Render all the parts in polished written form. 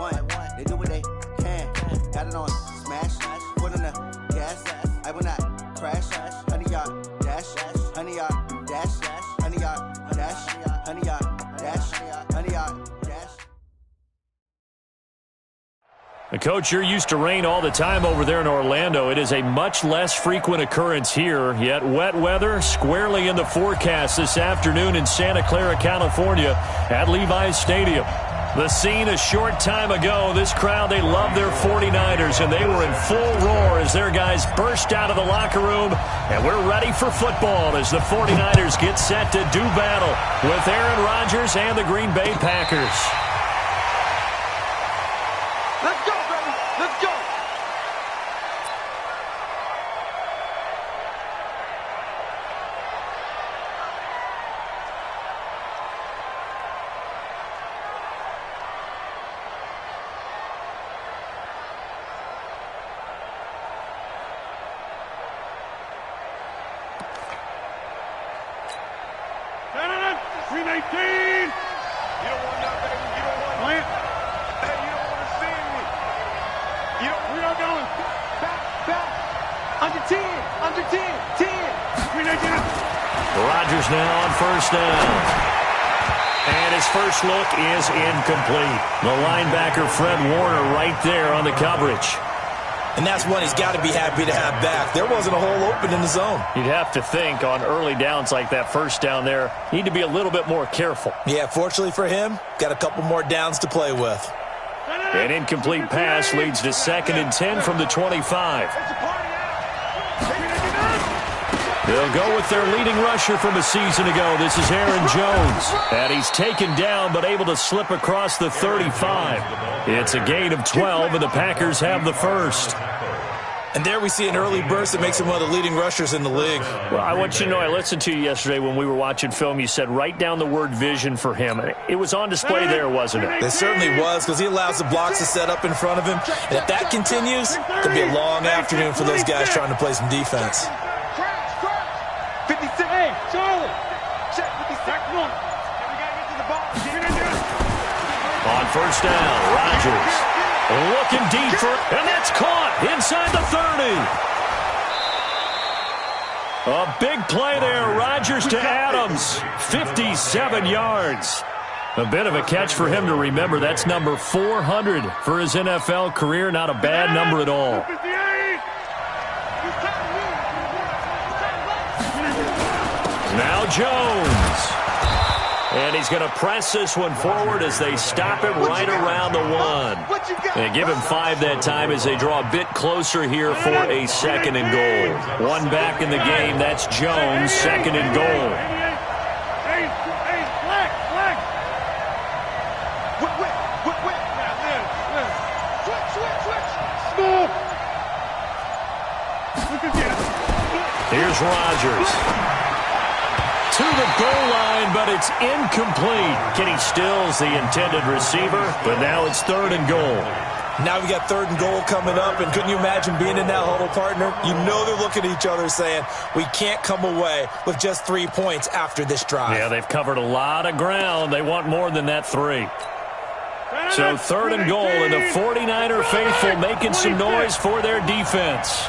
want. They do what they can. Got it on smash, foot on the gas. I will not crash. 100-yard dash, 100-yard dash, 100-yard dash, 100-yard dash, 100-yard dash. Coach, you're used to rain all the time over there in Orlando. It is a much less frequent occurrence here, yet wet weather squarely in the forecast this afternoon in Santa Clara, California at Levi's Stadium. The scene a short time ago, this crowd, they love their 49ers, and they were in full roar as their guys burst out of the locker room, and we're ready for football as the 49ers get set to do battle with Aaron Rodgers and the Green Bay Packers. Let's go, baby. Let's go. Green 18. You don't want that, baby. You don't want Plant. Hey, you don't want to see me. We're not going. Back. Under 10. Under 10. 10. Green 18. Rodgers now on first down. And his first look is incomplete. The linebacker, Fred Warner, right there on the coverage. And that's one he's got to be happy to have back. There wasn't a hole open in the zone. You'd have to think on early downs like that first down there, need to be a little bit more careful. Yeah, fortunately for him, got a couple more downs to play with. An incomplete pass leads to 2nd and 10 from the 25. They'll go with their leading rusher from a season ago. This is Aaron Jones. And he's taken down but able to slip across the 35. It's a gain of 12, and the Packers have the first. And there we see an early burst that makes him one of the leading rushers in the league. Well, I want you to know, I listened to you yesterday when we were watching film. You said write down the word vision for him. It was on display there, wasn't it? It certainly was, because he allows the blocks to set up in front of him. And if that continues, it could be a long afternoon for those guys trying to play some defense. 56. Hey, Charlie. Check 56. Come on. We got to get to the ball. On first down, Rodgers looking deep for, and that's caught inside the 30. A big play there, Rodgers to Adams, 57 yards. A bit of a catch for him to remember. That's number 400 for his NFL career. Not a bad number at all. Now Jones. And he's going to press this one forward as they stop him right around the 1. They give him 5 that time as they draw a bit closer here for a 2nd and goal. One back in the game. That's Jones, 2nd and goal. Here's Rodgers. To the goal line, but it's incomplete. Kenny Stills, the intended receiver, but now it's 3rd and goal. Now we got 3rd and goal coming up, and couldn't you imagine being in that huddle, partner? You know they're looking at each other saying, we can't come away with just 3 points after this drive. Yeah, they've covered a lot of ground. They want more than that 3. So 3rd and goal, and the 49er faithful making some noise for their defense.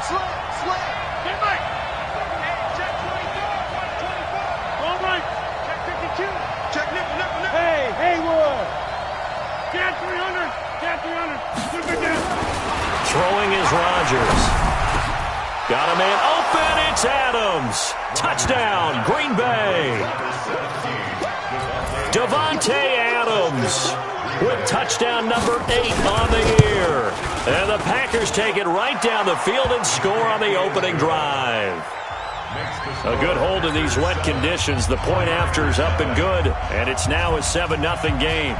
Throwing is Rodgers. Got a man open. It's Adams. Touchdown, Green Bay. Davante Adams with touchdown number 8 on the year. And the Packers take it right down the field and score on the opening drive. A good hold in these wet conditions. The point after is up and good, and it's now a 7-0 game.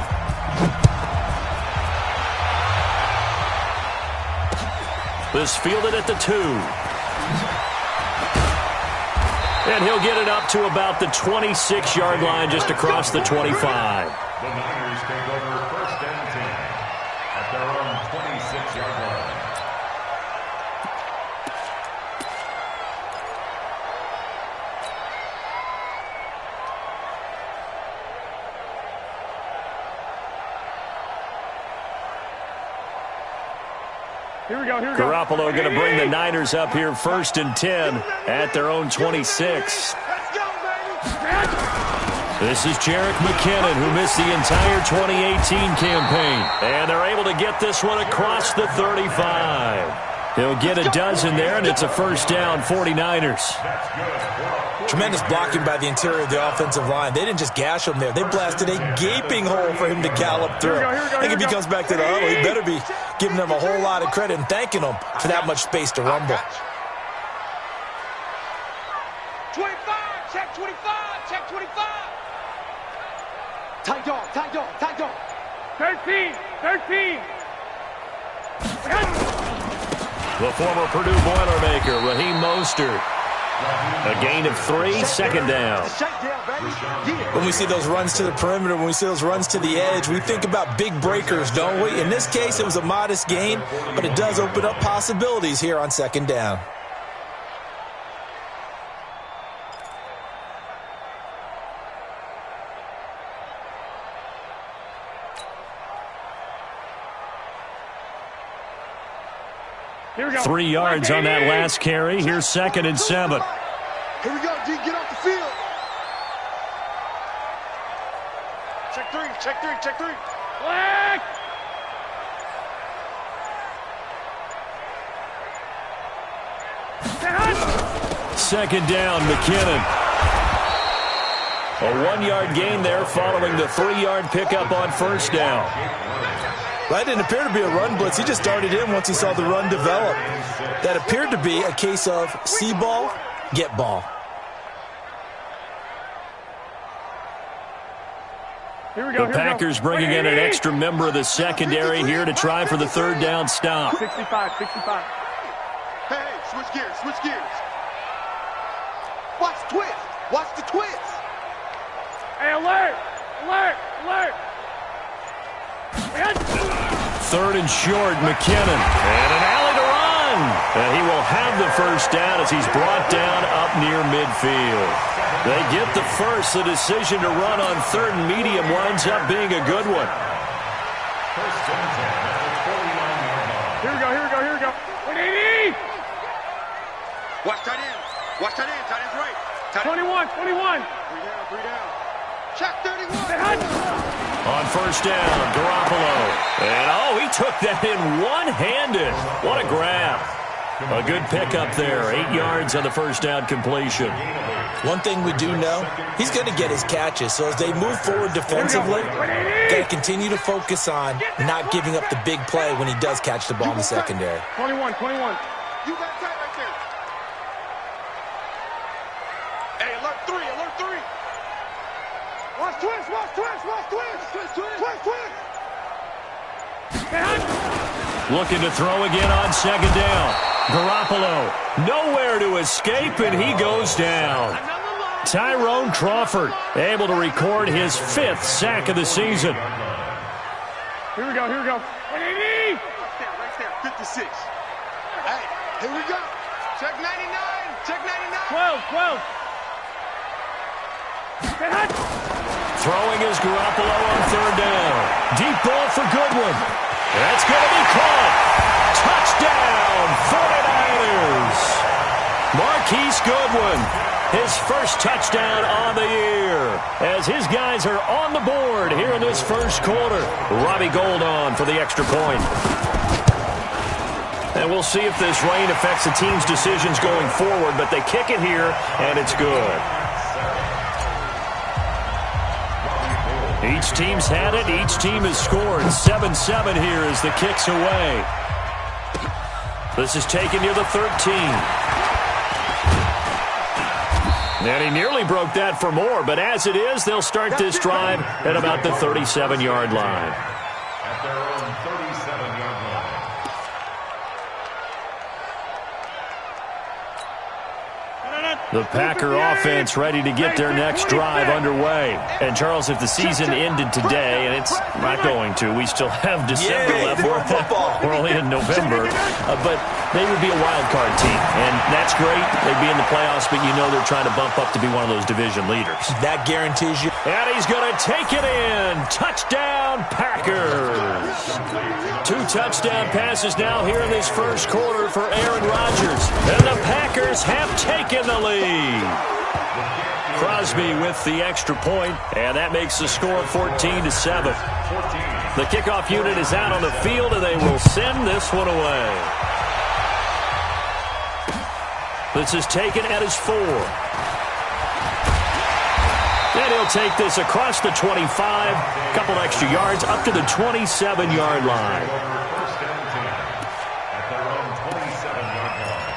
This fielded at the 2. And he'll get it up to about the 26-yard line, just across the 25. The Niners take over 1st and 10 at their own 26-yard line. Here we go. Garoppolo going to bring the Niners up here 1st and 10 at their own 26. This is Jerick McKinnon, who missed the entire 2018 campaign. And they're able to get this one across the 35. He'll get a dozen there, and it's a first down, 49ers. Tremendous blocking by the interior of the offensive line. They didn't just gash him there. They blasted a gaping hole for him to gallop through. I think if he comes back to the huddle, he better be giving them a whole lot of credit and thanking them for that much space to rumble. 25, check 25, check 25. Tight dog. 13. The former Purdue Boilermaker, Raheem Mostert. A gain of 3, 2nd down. When we see those runs to the perimeter, when we see those runs to the edge, we think about big breakers, don't we? In this case, it was a modest gain, but it does open up possibilities here on 2nd down. Here we go. 3 yards on that last carry. Here's 2nd and 7. Here we go, D. Get off the field. Check three. Black. Second down, McKinnon. A 1-yard gain there following the 3-yard pickup on 1st down. That didn't appear to be a run blitz. He just darted in once he saw the run develop. That appeared to be a case of see ball, get ball. The Packers bringing in an extra member of the secondary here to try for the 3rd down stop. 65. Hey, switch gears. Watch the twist. Hey, alert. 3rd and short, McKinnon. And an alley to run. And he will have the first down as he's brought down up near midfield. They get the first. The decision to run on 3rd and medium winds up being a good one. Here we go. 180. Watch tight end. Tight end's right. 21. 3 down. Check 31. On 1st down, Garoppolo. And, he took that in one-handed. What a grab. A good pickup there. 8 yards on the 1st down completion. One thing we do know, he's going to get his catches. So as they move forward defensively, got to continue to focus on not giving up the big play when he does catch the ball in the secondary. 21. You got tight right there. Hey, alert 3. Watch twist. Looking to throw again on 2nd down. Garoppolo, nowhere to escape, and he goes down. Tyrone Crawford able to record his 5th sack of the season. Here we go. 180. Right there. 56. Hey, here we go. Check 99. 12. Throwing is Garoppolo on 3rd down. Deep ball for Goodwin. That's going to be caught. Touchdown, 49ers. Marquise Goodwin, his first touchdown on the year. As his guys are on the board here in this 1st quarter. Robbie Gould on for the extra point. And we'll see if this rain affects the team's decisions going forward, but they kick it here, and it's good. Each team's had it. Each team has scored. 7-7 here as the kick's away. This is taken near the 13. And he nearly broke that for more, but as it is, they'll start this drive at about the 37-yard line. At their own 37-yard line. The Packer offense ready to get their next drive underway. And, Charles, if the season ended today, and it's not going to, we still have December left. More football. we're only in November, but they would be a wild card team, and that's great. They'd be in the playoffs, but you know they're trying to bump up to be one of those division leaders. That guarantees you. And he's going to take it in. Touchdown, Packers. 2 touchdown passes now here in this first quarter for Aaron Rodgers. And the Packers have taken the lead. Crosby with the extra point, and that makes the score 14-7. The kickoff unit is out on the field, and they will send this one away. This is taken at his 4. And he'll take this across the 25, a couple extra yards, up to the 27-yard line. First down 10 at their own 27-yard line.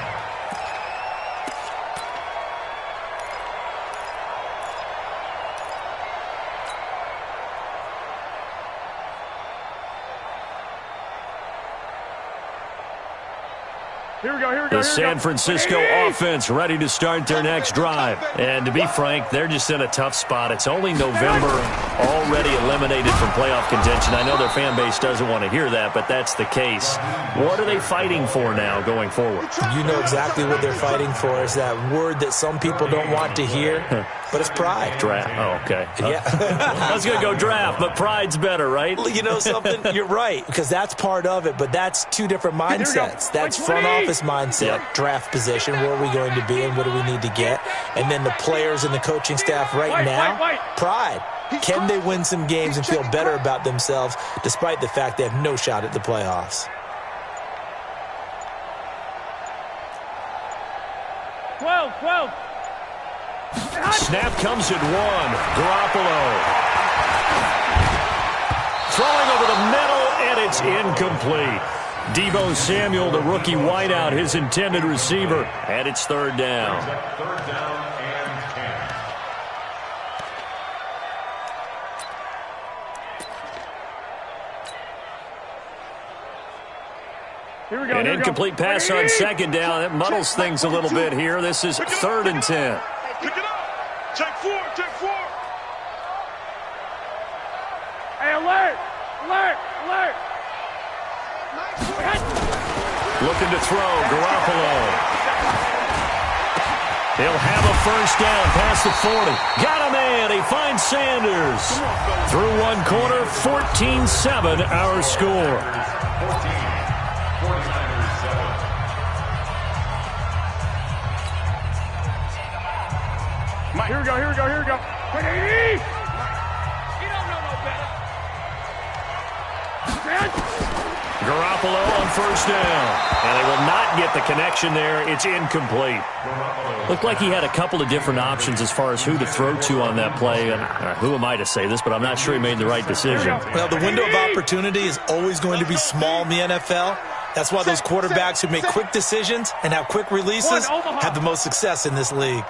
Here we go. The San Francisco offense ready to start their next drive. And to be frank, they're just in a tough spot. It's only November, already eliminated from playoff contention. I know their fan base doesn't want to hear that, but that's the case. What are they fighting for now going forward? You know exactly what they're fighting for. Is that word that some people don't want to hear, but it's pride. Draft. Oh, okay. Yeah. I was going to go draft, but pride's better, right? You know something? You're right, because that's part of it, but that's 2 different mindsets. That's front office mindset, draft position, where are we going to be and what do we need to get? And then the players and the coaching staff right now, pride. Can they win some games and feel better about themselves despite the fact they have no shot at the playoffs? 12. Snap comes at 1. Garoppolo. Throwing over the middle, and it's incomplete. Deebo Samuel, the rookie wideout, his intended receiver, and it's 3rd down. 3rd down and 10. Here we go. An incomplete pass on 2nd down. That muddles things a little bit here. This is 3rd and 10. Pick it up. Check 4. Hey, alert. Looking to throw, Garoppolo. He'll have a 1st down past the 40. Got a man. He finds Sanders. Through one quarter, 14-7 our score. 14. 49ers 7. Here we go. Quick, 80. You don't know no better. Garoppolo on 1st down. And they will not get the connection there. It's incomplete. Looked like he had a couple of different options as far as who to throw to on that play. And who am I to say this, but I'm not sure he made the right decision. Well, the window of opportunity is always going to be small in the NFL. That's why those quarterbacks who make quick decisions and have quick releases have the most success in this league.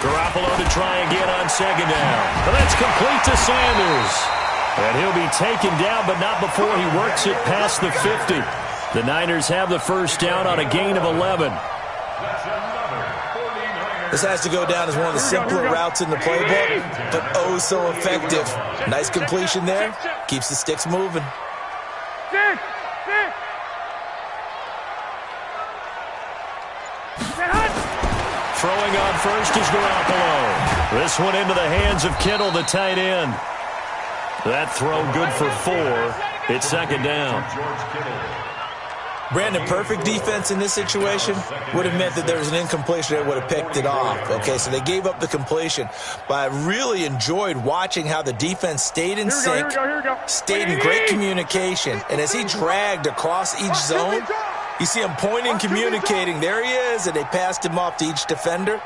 Garoppolo to try again on 2nd down. But that's complete to Sanders. And he'll be taken down, but not before he works it past the 50. The Niners have the 1st down on a gain of 11. This has to go down as one of the simpler routes in the playbook, but oh so effective. Nice completion there. Keeps the sticks moving. Throwing on 1st is Garoppolo. This one into the hands of Kittle, the tight end. That throw good for 4. It's 2nd down. Brandon, perfect defense in this situation would have meant that there was an incompletion that would have picked it off. Okay, so they gave up the completion. But I really enjoyed watching how the defense stayed in sync, stayed in great communication. And as he dragged across each zone, you see him pointing, communicating. There he is, and they passed him off to each defender.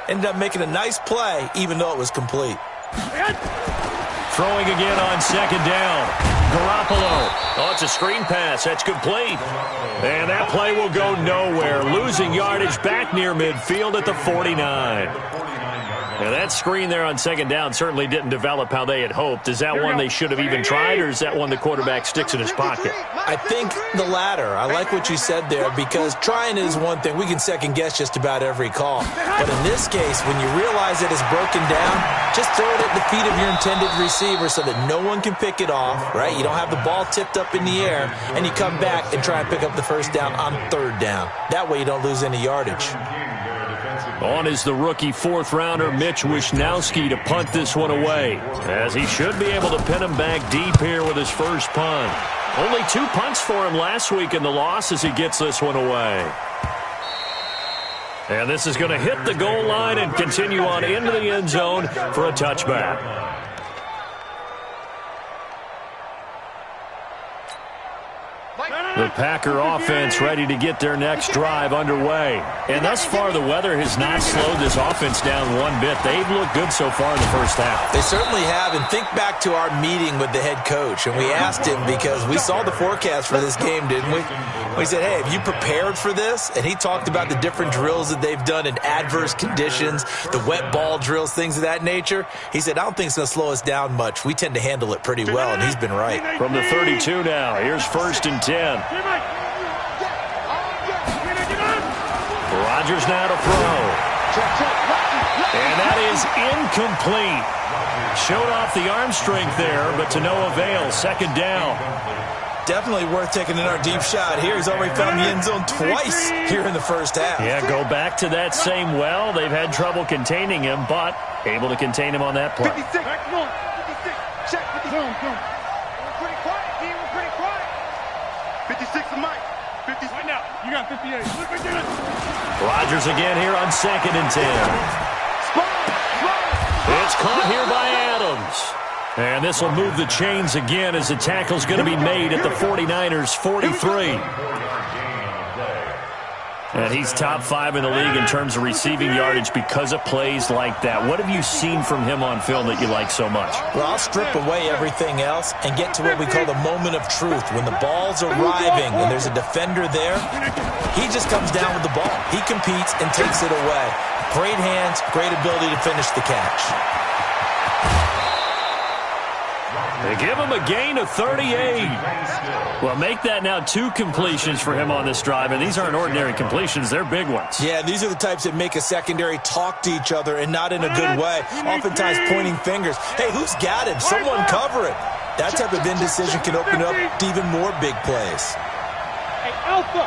Ended up making a nice play, even though it was complete. Throwing again on 2nd down. Garoppolo. Oh, it's a screen pass. That's complete. And that play will go nowhere. Losing yardage back near midfield at the 49. And that screen there on second down certainly didn't develop how they had hoped. Is that one they should have even tried, or is that one the quarterback sticks in his pocket? I think the latter. I like what you said there, because trying is one thing. We can second-guess just about every call. But in this case, when you realize it is broken down, just throw it at the feet of your intended receiver so that no one can pick it off, right? You don't have the ball tipped up in the air, and you come back and try and pick up the first down on third down. That way you don't lose any yardage. On is the rookie fourth-rounder Mitch Wishnowsky to punt this one away, as he should be able to pin him back deep here with his first punt. Only 2 punts for him last week in the loss as he gets this one away. And this is going to hit the goal line and continue on into the end zone for a touchback. The Packer offense ready to get their next drive underway. And thus far, the weather has not slowed this offense down one bit. They've looked good so far in the first half. They certainly have. And think back to our meeting with the head coach. And we asked him, because we saw the forecast for this game, didn't we? We said, hey, have you prepared for this? And he talked about the different drills that they've done in adverse conditions, the wet ball drills, things of that nature. He said, I don't think it's going to slow us down much. We tend to handle it pretty well, and he's been right. From the 32 now, here's 1st and 10. Rodgers now to throw. And that is incomplete. Showed off the arm strength there, but to no avail. Second down. Definitely worth taking in our deep shot here. He's already found the end zone twice here in the first half. Yeah, go back to that same well. They've had trouble containing him, but able to contain him on that play. 56. 56. Check. 56. We're pretty quiet, team. We're pretty quiet. 56 to Mike. 50. Right now. You got 58. Look what you're doing. Rodgers again here on 2nd and 10. It's caught here by Adams. And this will move the chains again as the tackle's going to be made at the 49ers' 43. And he's top 5 in the league in terms of receiving yardage because of plays like that. What have you seen from him on film that you like so much? Well, I'll strip away everything else and get to what we call the moment of truth. When the ball's arriving and there's a defender there, he just comes down with the ball. He competes and takes it away. Great hands, great ability to finish the catch. They give him a gain of 38. Well, make that now 2 completions for him on this drive, and these aren't ordinary completions. They're big ones. Yeah, these are the types that make a secondary talk to each other, and not in a good way. Oftentimes pointing fingers. Hey, who's got him? Someone cover it. That type of indecision can open up to even more big plays. Hey, Alpha.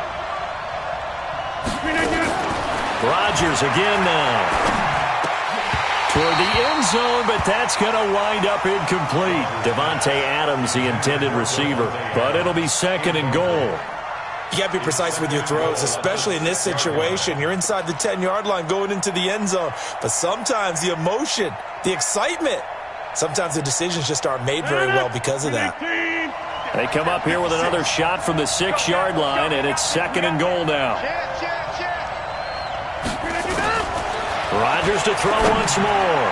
Rodgers again now. Toward the end zone, but that's going to wind up incomplete. Devontae Adams, the intended receiver. But it'll be 2nd and goal. You got to be precise with your throws, especially in this situation. You're inside the 10-yard line going into the end zone. But sometimes the emotion, the excitement, sometimes the decisions just aren't made very well because of that. They come up here with another shot from the 6-yard line, and it's 2nd and goal now. Rodgers to throw once more.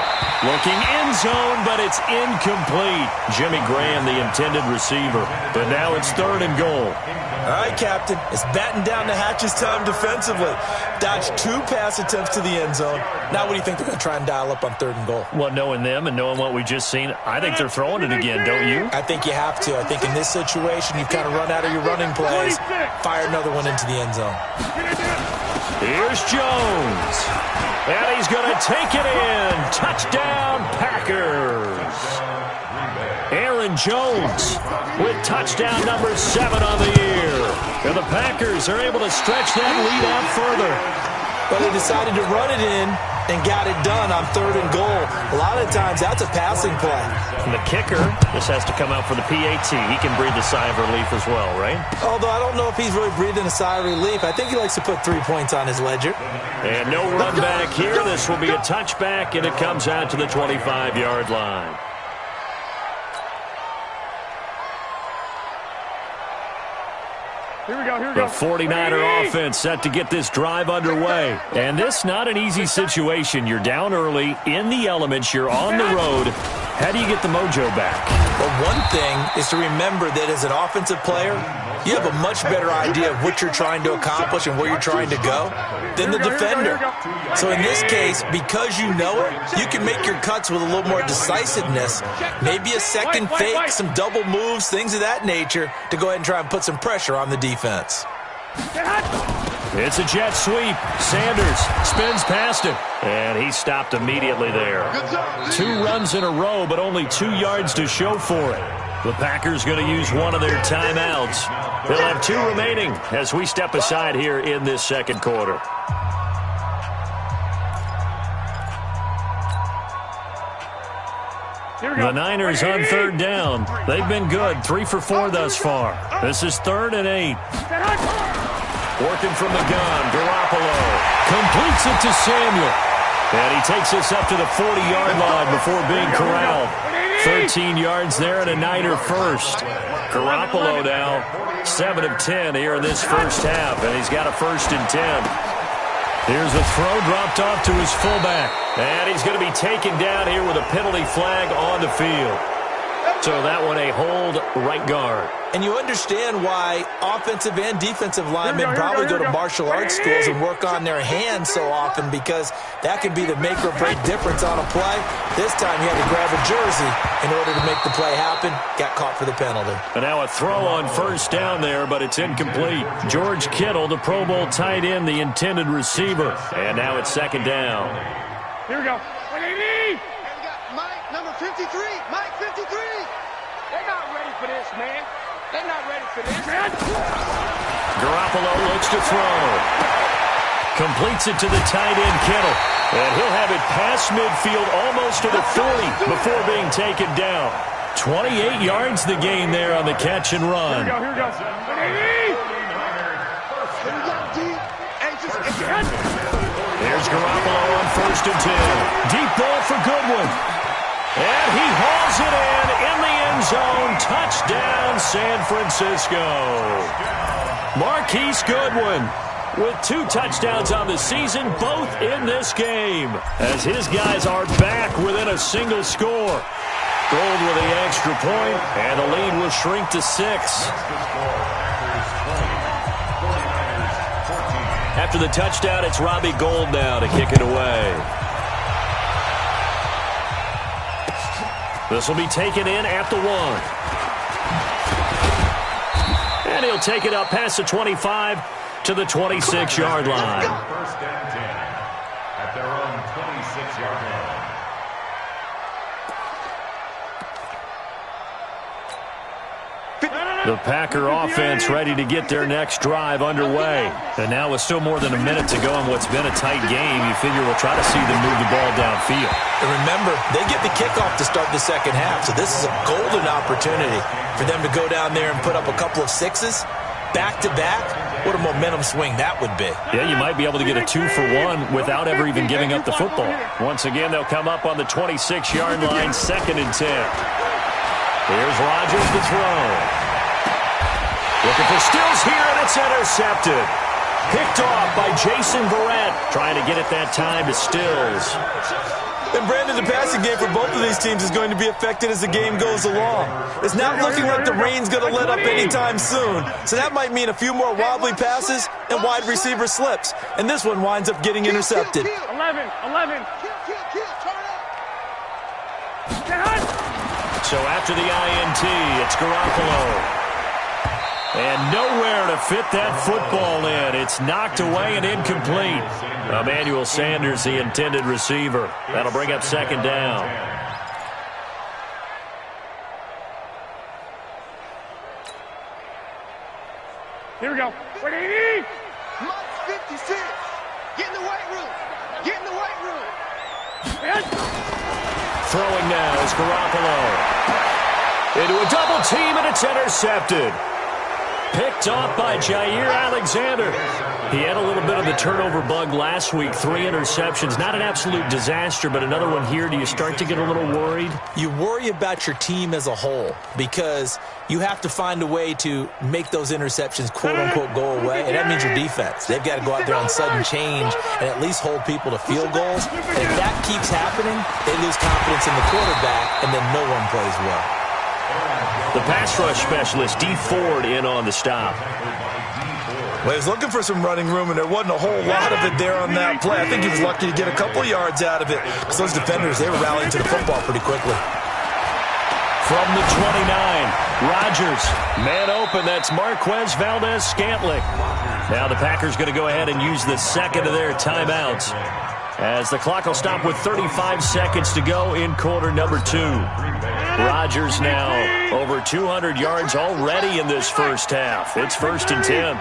Looking end zone, but it's incomplete. Jimmy Graham, the intended receiver. But now it's 3rd and goal. All right, Captain. It's batten down the hatches time defensively. Dodged 2 pass attempts to the end zone. Now what do you think they're going to try and dial up on 3rd and goal? Well, knowing them and knowing what we just seen, I think they're throwing it again, don't you? I think you have to. I think in this situation, you've kind of run out of your running plays. Fire another one into the end zone. Here's Jones. And he's going to take it in. Touchdown, Packers. Aaron Jones with touchdown number 7 on the year. And the Packers are able to stretch that lead out further. But they decided to run it in and got it done on 3rd and goal. A lot of times, that's a passing play. And the kicker just has to come out for the PAT. He can breathe a sigh of relief as well, right? Although I don't know if he's really breathing a sigh of relief. I think he likes to put 3 points on his ledger. And no run back here. This will be a touchback, and it comes out to the 25-yard line. Here we go. The 49er offense set to get this drive underway. And this not an easy situation. You're down early, in the elements, you're on the road. How do you get the mojo back? Well, one thing is to remember that as an offensive player, you have a much better idea of what you're trying to accomplish and where you're trying to go than the defender. So in this case, because you know it, you can make your cuts with a little more decisiveness, maybe a second fake, some double moves, things of that nature, to go ahead and try and put some pressure on the defense. It's a jet sweep. Sanders spins past him, and he stopped immediately there. 2 runs in a row, but only 2 yards to show for it. The Packers going to use one of their timeouts. They'll have 2 remaining as we step aside here in this second quarter. The Niners on 3rd down. They've been good, 3 for 4 thus far. This is 3rd and 8. Working from the gun, Garoppolo completes it to Samuel. And he takes us up to the 40-yard line before being corralled. 13 yards there and a Niner first. Garoppolo now 7 of 10 here in this first half, and he's got a 1st and 10. Here's a throw dropped off to his fullback. And he's going to be taken down here with a penalty flag on the field. So that one a hold right guard. And you understand why offensive and defensive linemen probably go to martial arts schools and work on their hands so often, because that can be the make or break difference on a play. This time he had to grab a jersey in order to make the play happen. Got caught for the penalty. And now a throw on 1st down there, but it's incomplete. George Kittle, the Pro Bowl tight end, the intended receiver. And now it's 2nd down. Here we go. Mike, number 53. Mike, 53. They're not ready for this, man. They're not ready for this. Garoppolo looks to throw. Completes it to the tight end, Kittle. And he'll have it past midfield almost to the 40 before being taken down. 28 yards the gain there on the catch and run. Here we go. Here's Garoppolo on 1st and 10. Deep ball for Goodwin. And he hauls it in the end zone. Touchdown, San Francisco. Marquise Goodwin with 2 touchdowns on the season, both in this game, as his guys are back within a single score. Gold with the extra point, and the lead will shrink to 6. After the touchdown, it's Robbie Gould now to kick it away. This will be taken in at the 1. And he'll take it up past the 25 to the 26-yard line. 1st and 10 at their own 26-yard line. The Packer offense ready to get their next drive underway. And now with still more than a minute to go in what's been a tight game, you figure we'll try to see them move the ball downfield. And remember, they get the kickoff to start the second half, so this is a golden opportunity for them to go down there and put up a couple of 6s back-to-back. What a momentum swing that would be. Yeah, you might be able to get a 2-for-1 without ever even giving up the football. Once again, they'll come up on the 26-yard line, 2nd and 10. Here's Rodgers to throw. Looking for Stills here, and it's intercepted. Picked off by Jason Verrett, trying to get it that time to Stills. And Brandon, the passing game for both of these teams is going to be affected as the game goes along. It's not looking like the rain's going to let up anytime soon, so that might mean a few more wobbly passes and wide receiver slips. And this one winds up getting intercepted. 11. So after the INT, it's Garoppolo. And nowhere to fit that football in. It's knocked away and incomplete. Emmanuel Sanders, the intended receiver. That'll bring up 2nd down. Here we go. Mike, 56. Get in the weight room. Get in the weight room. Throwing now is Garoppolo. Into a double team, and it's intercepted. Picked off by Jair Alexander. He had a little bit of the turnover bug last week. 3 interceptions. Not an absolute disaster, but another one here. Do you start to get a little worried? You worry about your team as a whole, because you have to find a way to make those interceptions quote-unquote go away, and that means your defense. They've got to go out there on sudden change and at least hold people to field goals. And if that keeps happening, they lose confidence in the quarterback, and then no one plays well. The pass rush specialist, D. Ford, in on the stop. Well, he was looking for some running room, and there wasn't a whole lot of it there on that play. I think he was lucky to get a couple yards out of it, because those defenders, they were rallying to the football pretty quickly. From the 29, Rodgers. Man open, that's Marquez Valdez-Scantling. Now the Packers going to go ahead and use the second of their timeouts, as the clock will stop with 35 seconds to go in quarter number 2. Rodgers now over 200 yards already in this first half. It's 1st and 10.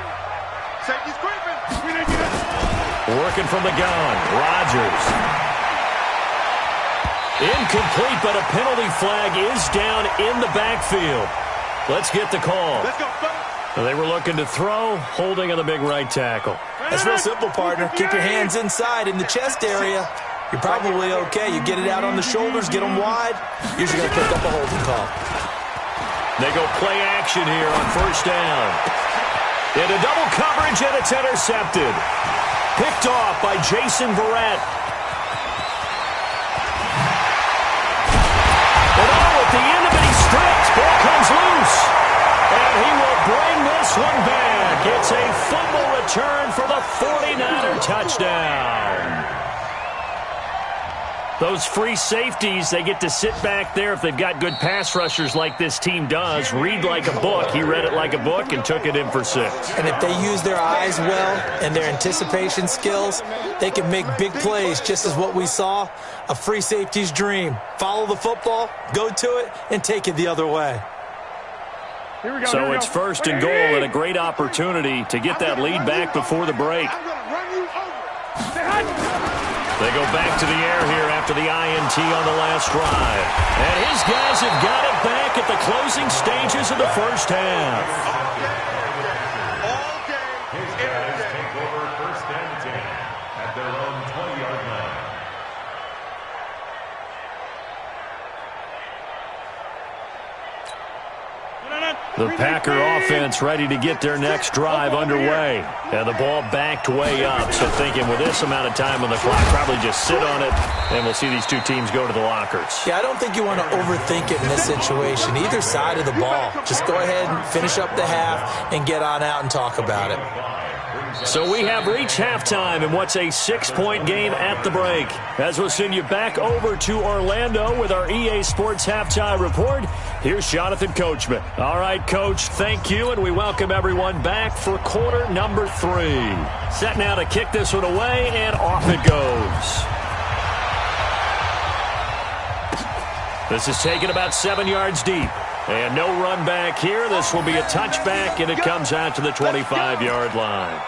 Working from the gun, Rodgers. Incomplete, but a penalty flag is down in the backfield. Let's get the call. Let's go, fellas. They were looking to throw, holding on the big right tackle. That's real simple, partner. Keep your hands inside in the chest area. You're probably okay. You get it out on the shoulders, get them wide. Usually going to pick up a holding call. They go play action here on 1st down. Into double coverage, and it's intercepted. Picked off by Jason Verrett. And at the end of it, he's stripped. Ball comes loose. And he will bring this one back. It's a fumble return for the 49er touchdown. Those free safeties, they get to sit back there if they've got good pass rushers like this team does. Read like a book. He read it like a book and took it in for 6. And if they use their eyes well and their anticipation skills, they can make big plays, just as what we saw. A free safety's dream. Follow the football, go to it, and take it the other way. So it's 1st and goal, and a great opportunity to get that lead back before the break. They go back to the air here after the INT on the last drive. And his guys have got it back at the closing stages of the first half. His guys take over 1st and 10 at their own 20-yard line. The Packer offense ready to get their next drive underway. And the ball backed way up. So thinking with this amount of time on the clock, probably just sit on it, and we'll see these two teams go to the lockers. Yeah, I don't think you want to overthink it in this situation. Either side of the ball. Just go ahead and finish up the half and get on out and talk about it. So we have reached halftime in what's a 6-point game at the break. As we'll send you back over to Orlando with our EA Sports Halftime Report, here's Jonathan Coachman. All right, Coach, thank you, and we welcome everyone back for quarter number 3. Set now to kick this one away, and off it goes. This is taken about 7 yards deep. And no run back here. This will be a touchback, and it comes out to the 25-yard line.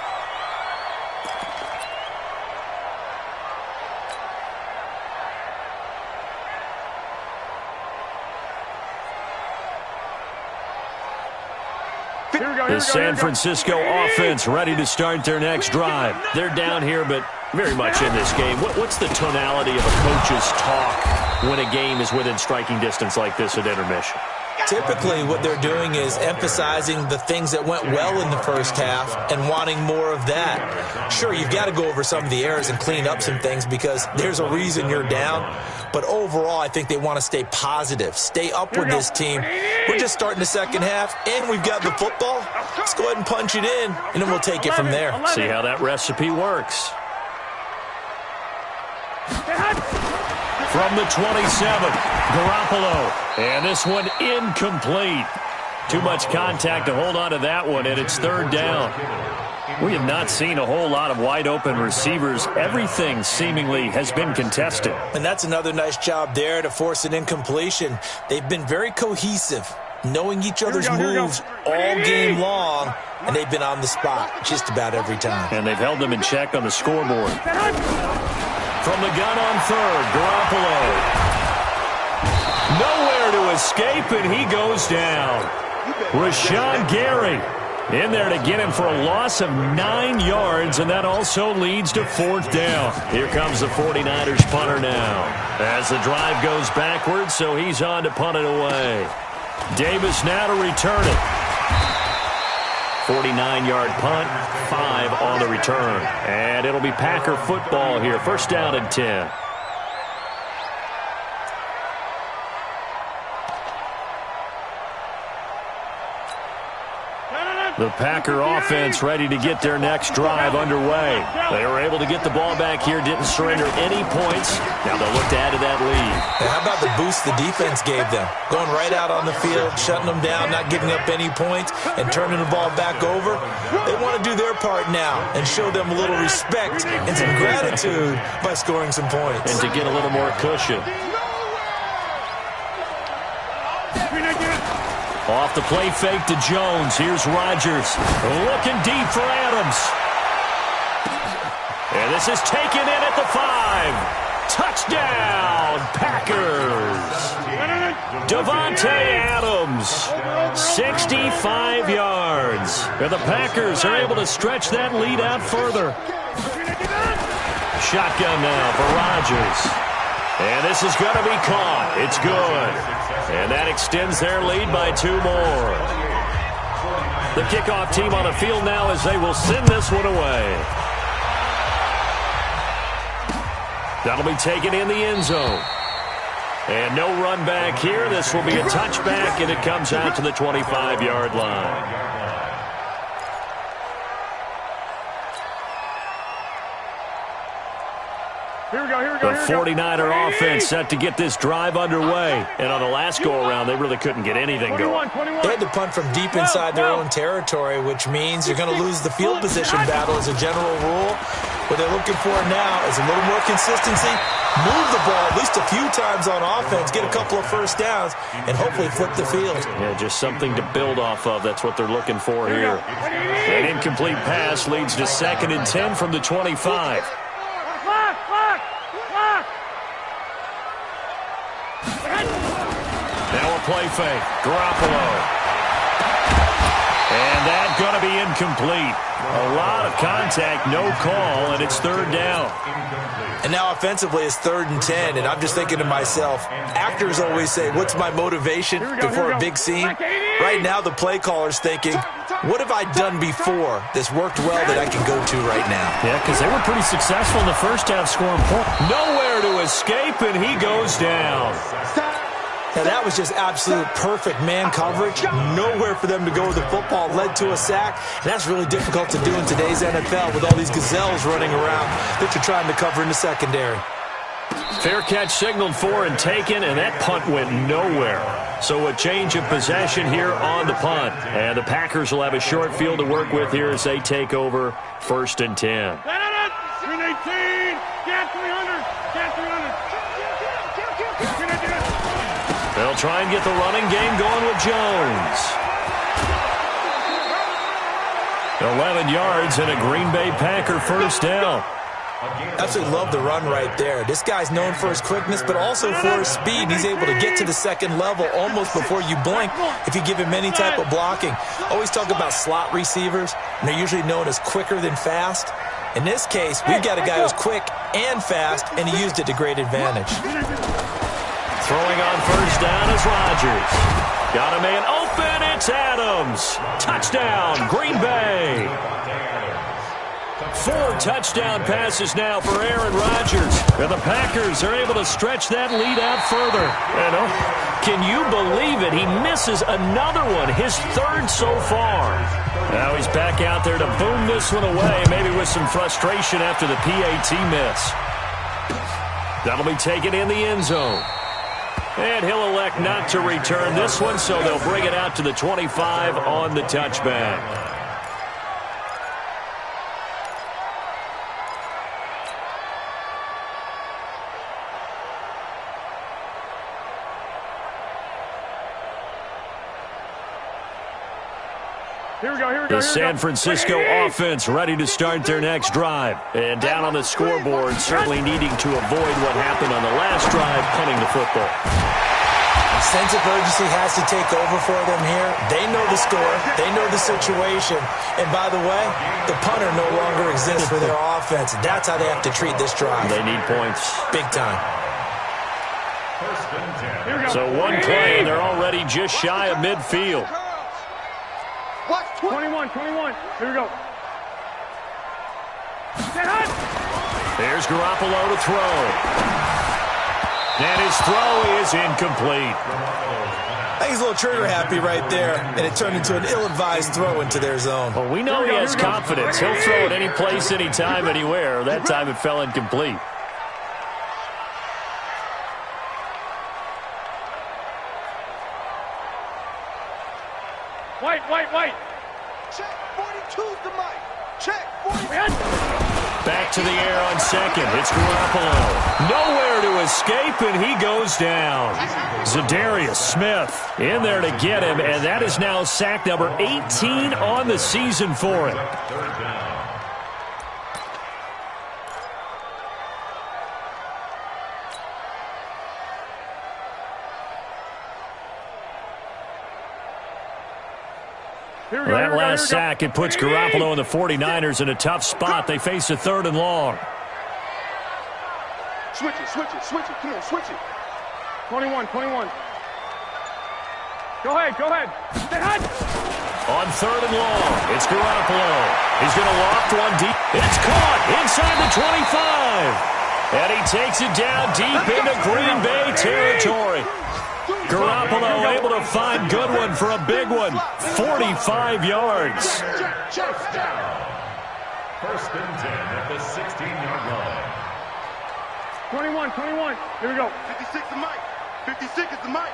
The San Francisco offense ready to start their next drive. They're down here, but very much in this game. What's the tonality of a coach's talk when a game is within striking distance like this at intermission? Typically, what they're doing is emphasizing the things that went well in the first half and wanting more of that. Sure, you've got to go over some of the errors and clean up some things because there's a reason you're down. But overall, I think they want to stay positive, stay up with this team. We're just starting the second half, and we've got the football. Let's go ahead and punch it in, and then we'll take it from there. See how that recipe works. From the 27, Garoppolo. And this one incomplete. Too much contact to hold on to that one, and it's 3rd down. We have not seen a whole lot of wide-open receivers. Everything seemingly has been contested. And that's another nice job there to force an incompletion. They've been very cohesive, knowing each other's moves all game long, and they've been on the spot just about every time. And they've held them in check on the scoreboard. From the gun on 3rd, Garoppolo. Nowhere to escape, and he goes down. Rashawn Gary in there to get him for a loss of 9 yards, and that also leads to 4th down. Here comes the 49ers punter now. As the drive goes backwards, so he's on to punt it away. Davis now to return it. 49-yard punt, 5 on the return. And it'll be Packer football here. 1st down and 10. The Packer offense ready to get their next drive underway. They were able to get the ball back here, didn't surrender any points. Now they'll look to add to that lead. And how about the boost the defense gave them? Going right out on the field, shutting them down, not giving up any points, and turning the ball back over. They want to do their part now and show them a little respect and some gratitude by scoring some points. And to get a little more cushion. Off the play fake to Jones. Here's Rodgers. Looking deep for Adams. And this is taken in at the 5. Touchdown, Packers. Davante Adams, 65 yards. And the Packers are able to stretch that lead out further. Shotgun now for Rodgers. And this is going to be caught. It's good. And that extends their lead by 2 more. The kickoff team on the field now as they will send this one away. That'll be taken in the end zone. And no run back here. This will be a touchback, and it comes out to the 25-yard line. The 49er offense set to get this drive underway. And on the last go-around, they really couldn't get anything going. They had to punt from deep inside their own territory, which means you're going to lose the field position battle as a general rule. What they're looking for now is a little more consistency, move the ball at least a few times on offense, get a couple of first downs, and hopefully flip the field. Yeah, just something to build off of. That's what they're looking for here. An incomplete pass leads to 2nd and 10 from the 25. Now a play fake. Garoppolo. And that's going to be incomplete. A lot of contact, no call, and it's 3rd down. And now offensively it's 3rd and 10, and I'm just thinking to myself, actors always say, what's my motivation before a big scene? Right now the play caller's thinking, what have I done before that's worked well that I can go to right now? Yeah, because they were pretty successful in the first half scoring points. Nowhere to escape, and he goes down. Now, that was just absolute perfect man coverage. Nowhere for them to go with the football. Led to a sack. And that's really difficult to do in today's NFL with all these gazelles running around that you're trying to cover in the secondary. Fair catch signaled for and taken, and that punt went nowhere. So a change of possession here on the punt. And the Packers will have a short field to work with here as they take over 1st and 10. 318, get 300, get 300. They'll try and get the running game going with Jones. 11 yards and a Green Bay Packer first down. Absolutely love the run right there. This guy's known for his quickness, but also for his speed. He's able to get to the 2nd level almost before you blink if you give him any type of blocking. Always talk about slot receivers, and they're usually known as quicker than fast. In this case, we've got a guy who's quick and fast, and he used it to great advantage. Throwing on first down is Rodgers. Got a man open. It's Adams. Touchdown, Green Bay. 4 touchdown passes now for Aaron Rodgers. And the Packers are able to stretch that lead out further. And can you believe it? He misses another one, his 3rd so far. Now he's back out there to boom this one away, maybe with some frustration after the PAT miss. That'll be taken in the end zone. And he'll elect not to return this one, so they'll bring it out to the 25 on the touchback. The San Francisco offense ready to start their next drive. And down on the scoreboard, certainly needing to avoid what happened on the last drive, punting the football. A sense of urgency has to take over for them here. They know the score. They know the situation. And by the way, the punter no longer exists for their offense. That's how they have to treat this drive. They need points. Big time. So one play, and they're already just shy of midfield. 21. Here we go. There's Garoppolo to throw. And his throw is incomplete. I think he's a little trigger happy right there, and it turned into an ill-advised throw into their zone. Well, we know he has confidence. He'll throw it any place, anytime, anywhere. That time it fell incomplete. Wait. Check, 42's the mic. Check, 42. Back to the air on second. It's Garoppolo. Nowhere to escape, and he goes down. Zadarius Smith in there to get him, and that is now sack number 18 on the season for him. Third down. That last sack, it puts Garoppolo and the 49ers in a tough spot. They face a 3rd and long. Switch it. Come on, switch it. 21. Go ahead. Stay hot. On 3rd and long, it's Garoppolo. He's going to loft one deep. It's caught inside the 25. And he takes it down deep into Green Bay territory. Garoppolo able to find Goodwin for a big one. 45 yards. Check down. 1st and 10 at the 16-yard line. 21. Here we go. 56 the mic. 56 is the mic.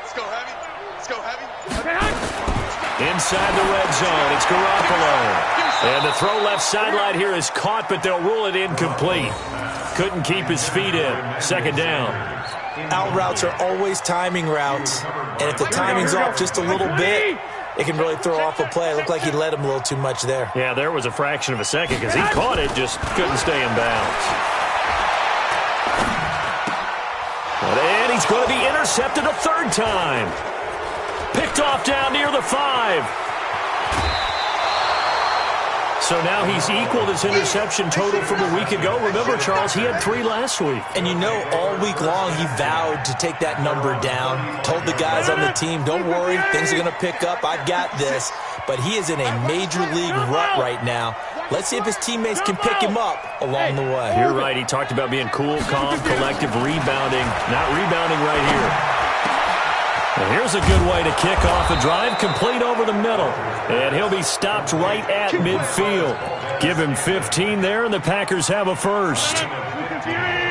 Let's go heavy. Stay hot. Inside the red zone, it's Garoppolo. And the throw left sideline here is caught, but they'll rule it incomplete. Couldn't keep his feet in. 2nd down. Out routes are always timing routes, and if the timing's off just a little bit, it can really throw off a play. It looked like he led him a little too much there. Yeah, there was a fraction of a second because he caught it, just couldn't stay in bounds. And he's going to be intercepted a 3rd time. Picked off down near the 5. So now he's equaled his interception total from a week ago. Remember, Charles, he had 3 last week. And you know, all week long he vowed to take that number down. Told the guys on the team, don't worry, things are going to pick up. I've got this. But he is in a major league rut right now. Let's see if his teammates can pick him up along the way. You're right. He talked about being cool, calm, collective, rebounding. Not rebounding right here. And here's a good way to kick off a drive, complete over the middle. And he'll be stopped right at midfield. Give him 15 there, and the Packers have a first.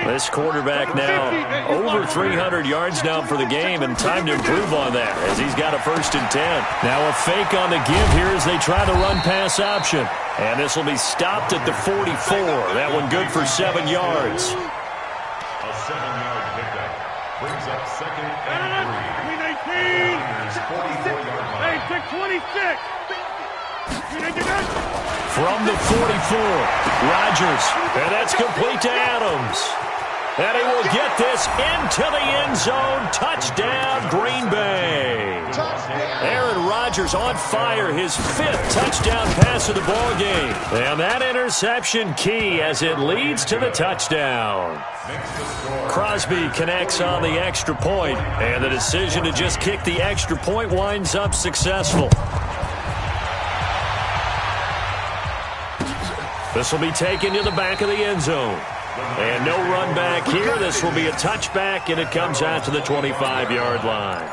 This quarterback now over 300 yards now for the game, and time to improve on that as he's got a 1st and 10. Now a fake on the give here as they try the run-pass option. And this will be stopped at the 44. That one good for 7 yards. A 7-yard pickup brings up 2nd and 3. 44-yard line. 26. From the 44, Rodgers, and that's complete to Adams. And he will get this into the end zone. Touchdown, Green Bay. Aaron Rodgers on fire, his 5th touchdown pass of the ball game. And that interception key as it leads to the touchdown. Crosby connects on the extra point, and the decision to just kick the extra point winds up successful. This will be taken to the back of the end zone. And no run back here. This will be a touchback, and it comes out to the 25-yard line.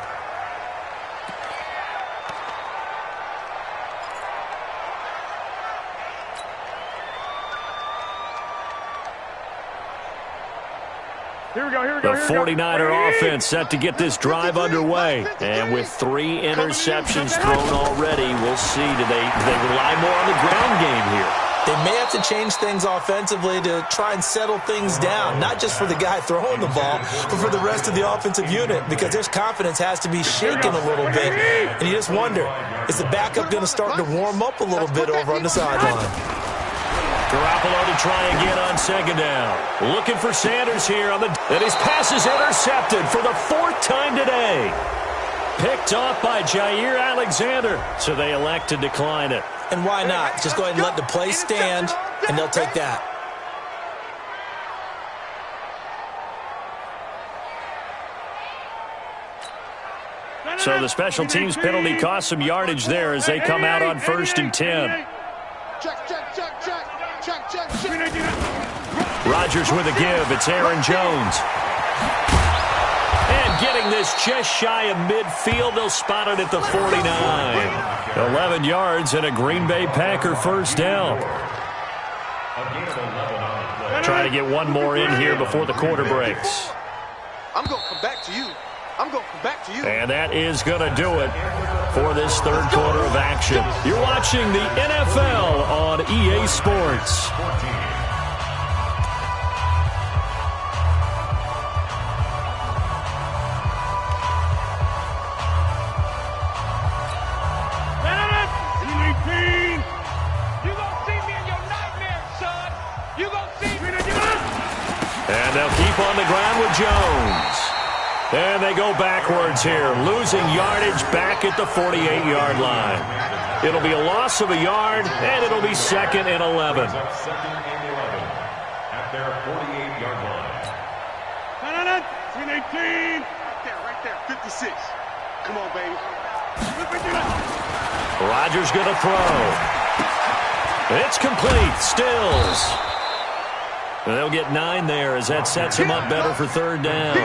Here we go. The 49er offense set to get this drive underway. And with 3 interceptions thrown already, we'll see. Do they rely more on the ground game here? They may have to change things offensively to try and settle things down, not just for the guy throwing the ball, but for the rest of the offensive unit, because their confidence has to be shaken a little bit. And you just wonder, is the backup going to start to warm up a little bit over on the sideline? Garoppolo to try again on 2nd down. Looking for Sanders here, and his pass is intercepted for the 4th time today. Picked off by Jair Alexander, so they elect to decline it. And why not? Just go ahead and let the play stand, and they'll take that. So the special teams penalty cost some yardage there as they come out on 1st and 10. Rodgers with a give. It's Aaron Jones. And And getting this just shy of midfield, they'll spot it at the 49. 11 yards and a Green Bay Packer first down. Trying to get one more in here before the quarter breaks. I'm going to come back to you. I'm going to come back to you. And that is going to do it for this third quarter of action. You're watching the NFL on EA Sports. And they'll keep on the ground with Jones. And they go backwards here, losing yardage back at the 48-yard line. It'll be a loss of a yard, and it'll be 2nd and 11. Second and 11 at their 48-yard line. 18. Right there, 56. Come on, baby. Rodgers going to throw. It's complete. Stills. And they'll get 9 there as that sets him up better for third down.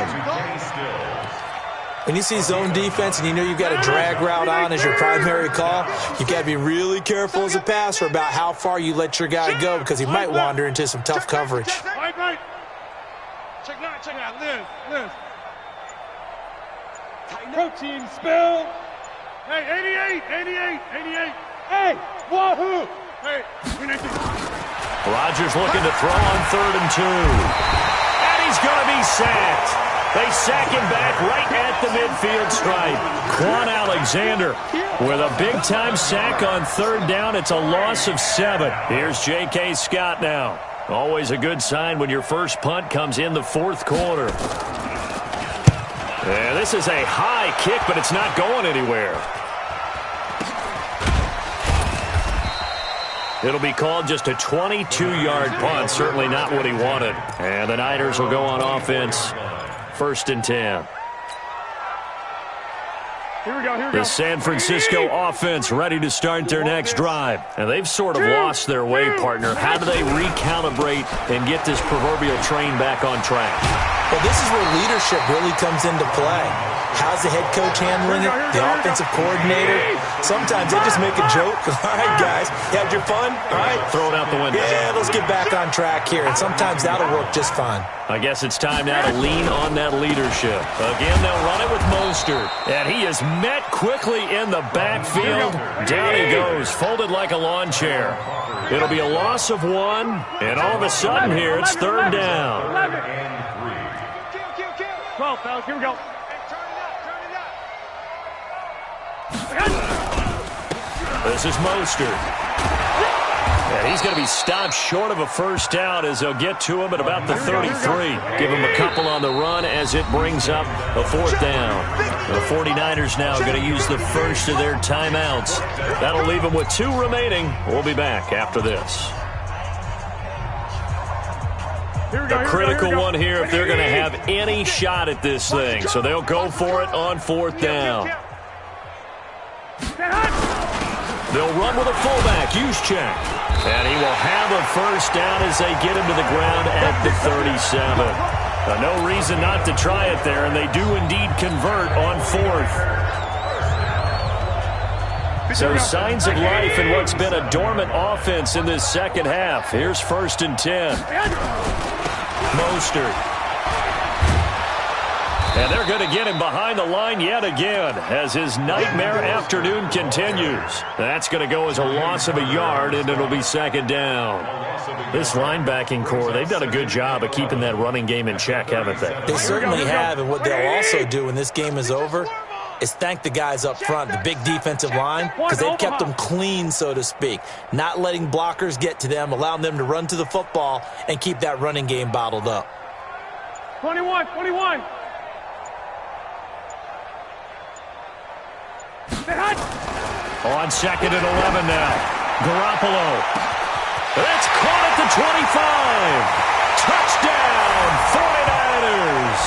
When you see zone defense and you know you've got a drag route on as your primary call, you've got to be really careful as a passer about how far you let your guy go because he might wander into some tough coverage. Right. Check out. Liz. Protein spill. Hey, 88. Hey, wahoo. Hey, Rodgers looking to throw on 3rd and 2. And he's going to be sacked. They sack him back right at the midfield stripe. Quan Alexander with a big-time sack on 3rd down. It's a loss of 7. Here's J.K. Scott now. Always a good sign when your first punt comes in the 4th quarter. And this is a high kick, but it's not going anywhere. It'll be called just a 22-yard punt. Certainly not what he wanted. And the Niners will go on offense. 1st and 10. Here we go. The San Francisco offense ready to start their next drive. And they've sort of lost their way, partner. How do they recalibrate and get this proverbial train back on track? Well, this is where leadership really comes into play. How's the head coach handling it? The offensive coordinator? Sometimes they just make a joke. All right, guys, you had your fun? All right. Throw it out the window. Yeah, let's get back on track here. And sometimes that'll work just fine. I guess it's time now to lean on that leadership. Again, they'll run it with Mostert. And he is met quickly in the backfield. Down he goes, folded like a lawn chair. It'll be a loss of 1. And all of a sudden here, it's 3rd down. 12, fellas, here we go. This is Mostert. And he's going to be stopped short of a first down as they'll get to him at about the 33. Give him a couple on the run as it brings up a 4th down. The 49ers now going to use the first of their timeouts. That'll leave them with 2 remaining. We'll be back after this. A critical one here if they're going to have any shot at this thing. So they'll go for it on 4th down. They'll run with a fullback, Juszczyk. And he will have a first down as they get him to the ground at the 37. No reason not to try it there, and they do indeed convert on 4th. So signs of life in what's been a dormant offense in this second half. Here's 1st and 10. Mostert. And they're going to get him behind the line yet again as his nightmare afternoon continues. That's going to go as a loss of a yard, and it'll be 2nd down. This linebacking core, they've done a good job of keeping that running game in check, haven't they? They certainly have, and what they'll also do when this game is over is thank the guys up front, the big defensive line, because they've kept them clean, so to speak. Not letting blockers get to them, allowing them to run to the football and keep that running game bottled up. 21. On 2nd and 11 now. Garoppolo. That's caught at the 25. Touchdown, 49ers.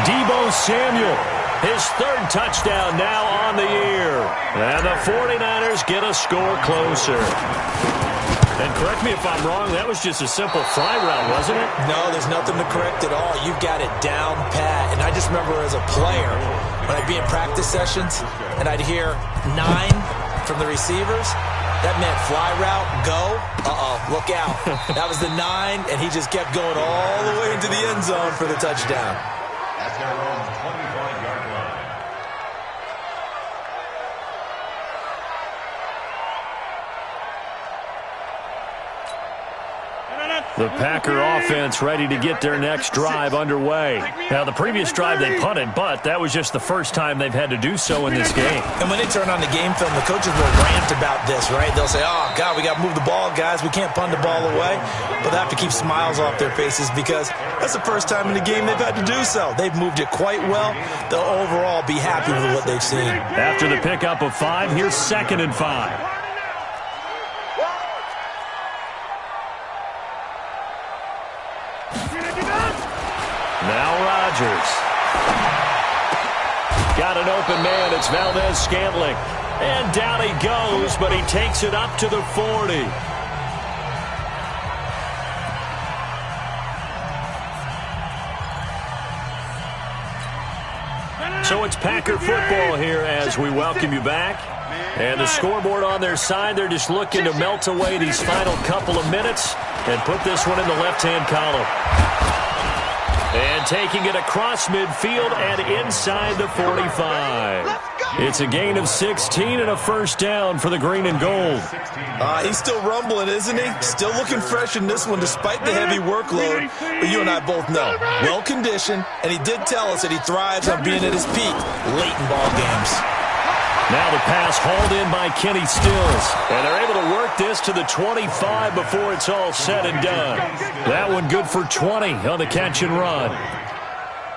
Deebo Samuel His third touchdown now on the year. And the 49ers get a score closer. And correct me if I'm wrong, that was just a simple fly route, wasn't it? No, there's nothing to correct at all. You've got it down pat. And I just remember as a player, when I'd be in practice sessions, and I'd hear 9 from the receivers, that meant fly route, go, look out. That was the 9, and he just kept going all the way into the end zone for the touchdown. At their own 25-yard line. The Packer offense ready to get their next drive underway. Now, the previous drive they punted, but that was just the first time they've had to do so in this game. And when they turn on the game film, the coaches will rant about this, right? They'll say, oh, God, we got to move the ball, guys. We can't punt the ball away. But they have to keep smiles off their faces because that's the first time in the game they've had to do so. They've moved it quite well. They'll overall be happy with what they've seen. After the pickup of 5, here's 2nd and 5. Now Rodgers. Got an open man. It's Valdez-Scantling. And down he goes, but he takes it up to the 40. So it's Packer football here as we welcome you back. And the scoreboard on their side, they're just looking to melt away these final couple of minutes and put this one in the left-hand column. And taking it across midfield and inside the 45. It's a gain of 16 and a first down for the green and gold. He's still rumbling, isn't he? Still looking fresh in this one despite the heavy workload. But you and I both know, well-conditioned, and he did tell us that he thrives on being at his peak late in ball games. Now the pass hauled in by Kenny Stills. And they're able to work this to the 25 before it's all said and done. That one good for 20 on the catch and run.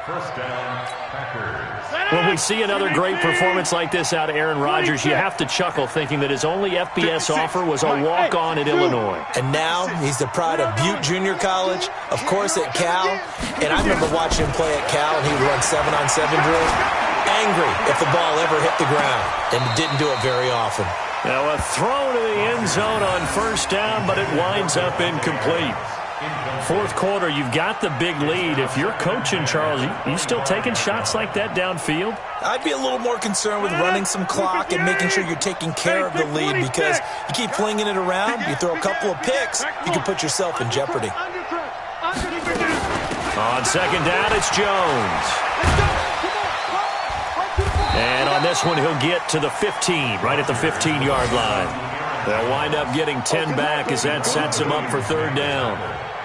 First down, Packers. When we see another great performance like this out of Aaron Rodgers, you have to chuckle thinking that his only FBS offer was a walk-on at Illinois. And now he's the pride of Butte Junior College, of course at Cal. And I remember watching him play at Cal, and he would run 7-on-7 drills. Angry if the ball ever hit the ground, and didn't do it very often. Now a throw to the end zone on first down, but it winds up incomplete. Fourth quarter, you've got the big lead. If you're coaching, Charles, you still taking shots like that downfield? I'd be a little more concerned with running some clock and making sure you're taking care of the lead because you keep flinging it around, you throw a couple of picks, you can put yourself in jeopardy. On second down, it's Jones. And on this one, he'll get to the 15, right at the 15-yard line. They'll wind up getting 10 back as that sets him up for third down.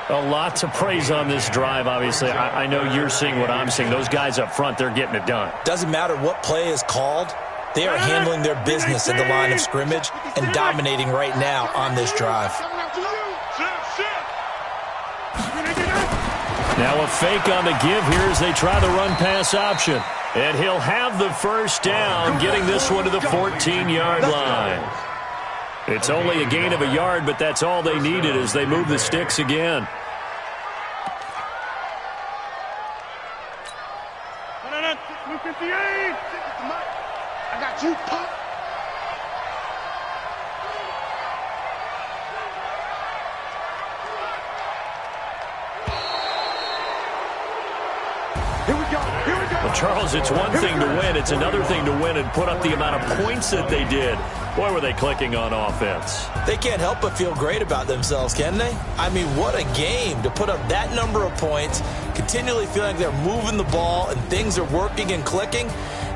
A lot to praise on this drive, obviously. I know you're seeing what I'm seeing. Those guys up front, they're getting it done. Doesn't matter what play is called. They are handling their business at the line of scrimmage and dominating right now on this drive. Now a fake on the give here as they try the run-pass option. And he'll have the first down, getting this one to the 14-yard line. It's only a gain of a yard, but that's all they needed as they move the sticks again. I got you, Pop. Well, Charles, it's one thing to win. It's another thing to win and put up the amount of points that they did. Boy, were they clicking on offense. They can't help but feel great about themselves, can they? I mean, what a game to put up that number of points, continually feeling like they're moving the ball and things are working and clicking.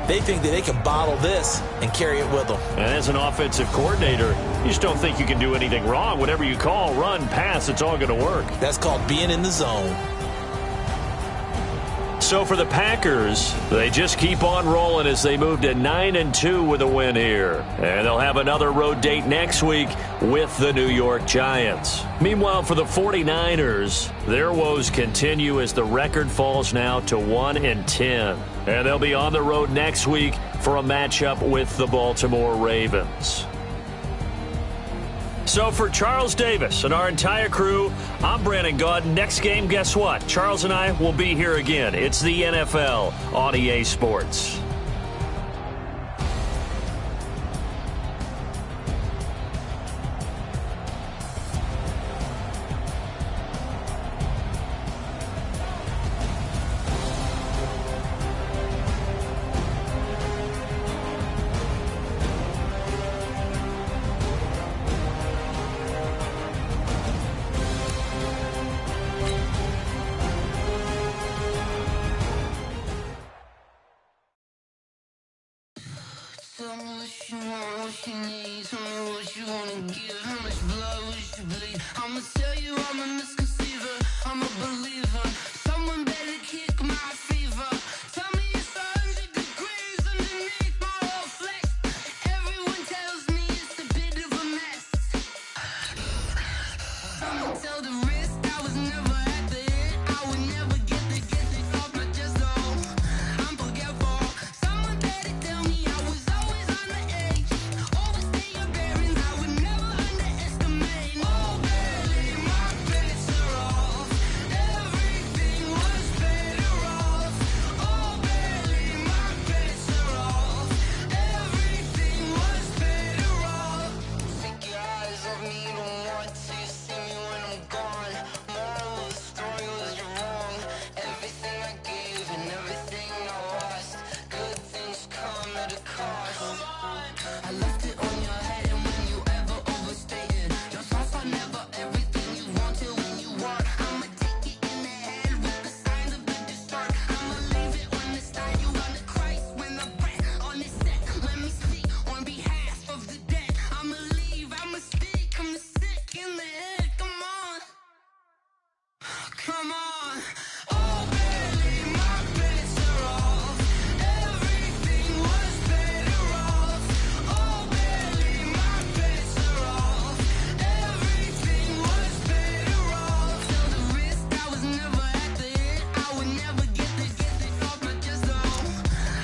They think that they can bottle this and carry it with them. And as an offensive coordinator, you just don't think you can do anything wrong. Whatever you call, run, pass, it's all going to work. That's called being in the zone. So for the Packers, they just keep on rolling as they move to 9-2 with a win here. And they'll have another road date next week with the New York Giants. Meanwhile, for the 49ers, their woes continue as the record falls now to 1-10. And they'll be on the road next week for a matchup with the Baltimore Ravens. So for Charles Davis and our entire crew, I'm Brandon Gaud. Next game, guess what? Charles and I will be here again. It's the NFL on EA Sports. Tell me what you want, what you need. Tell me what you wanna give. How much blood would you bleed? I'ma tell you I'm a misconceiver. I'm a believer. Someone better kick my fever. Tell me it's 100 degrees underneath my whole flesh. Everyone tells me it's a bit of a mess. Someone tell the wrist I was never at the end. I would never get the off my chest though. I'm forgetful. Someone better tell me I was always on the edge. Overstay your bearings, I would never underestimate. Oh baby, my bets are off. Everything was better off. Oh baby, my bets are off. Everything was better off. Take your eyes off me, you don't want to see me when I'm gone. Moral of the story was you're wrong. Everything I gave and everything I lost. Good things come at a cost. I left it on your head, and when you ever overstated, your thoughts are never everything you wanted when you want. I'ma take it in the head with the signs of the distort. I'ma leave it on the side. You wanna Christ when the breath on the set. Let me speak on behalf of the dead. I'ma leave, I'ma speak. I'm the sick in the head. Come on, come on. Oh baby, my bets are off. Everything was better off. Oh baby, my bets are off. Everything was better off. Tell the wrist I was never at the end. I would never get this off my chest though.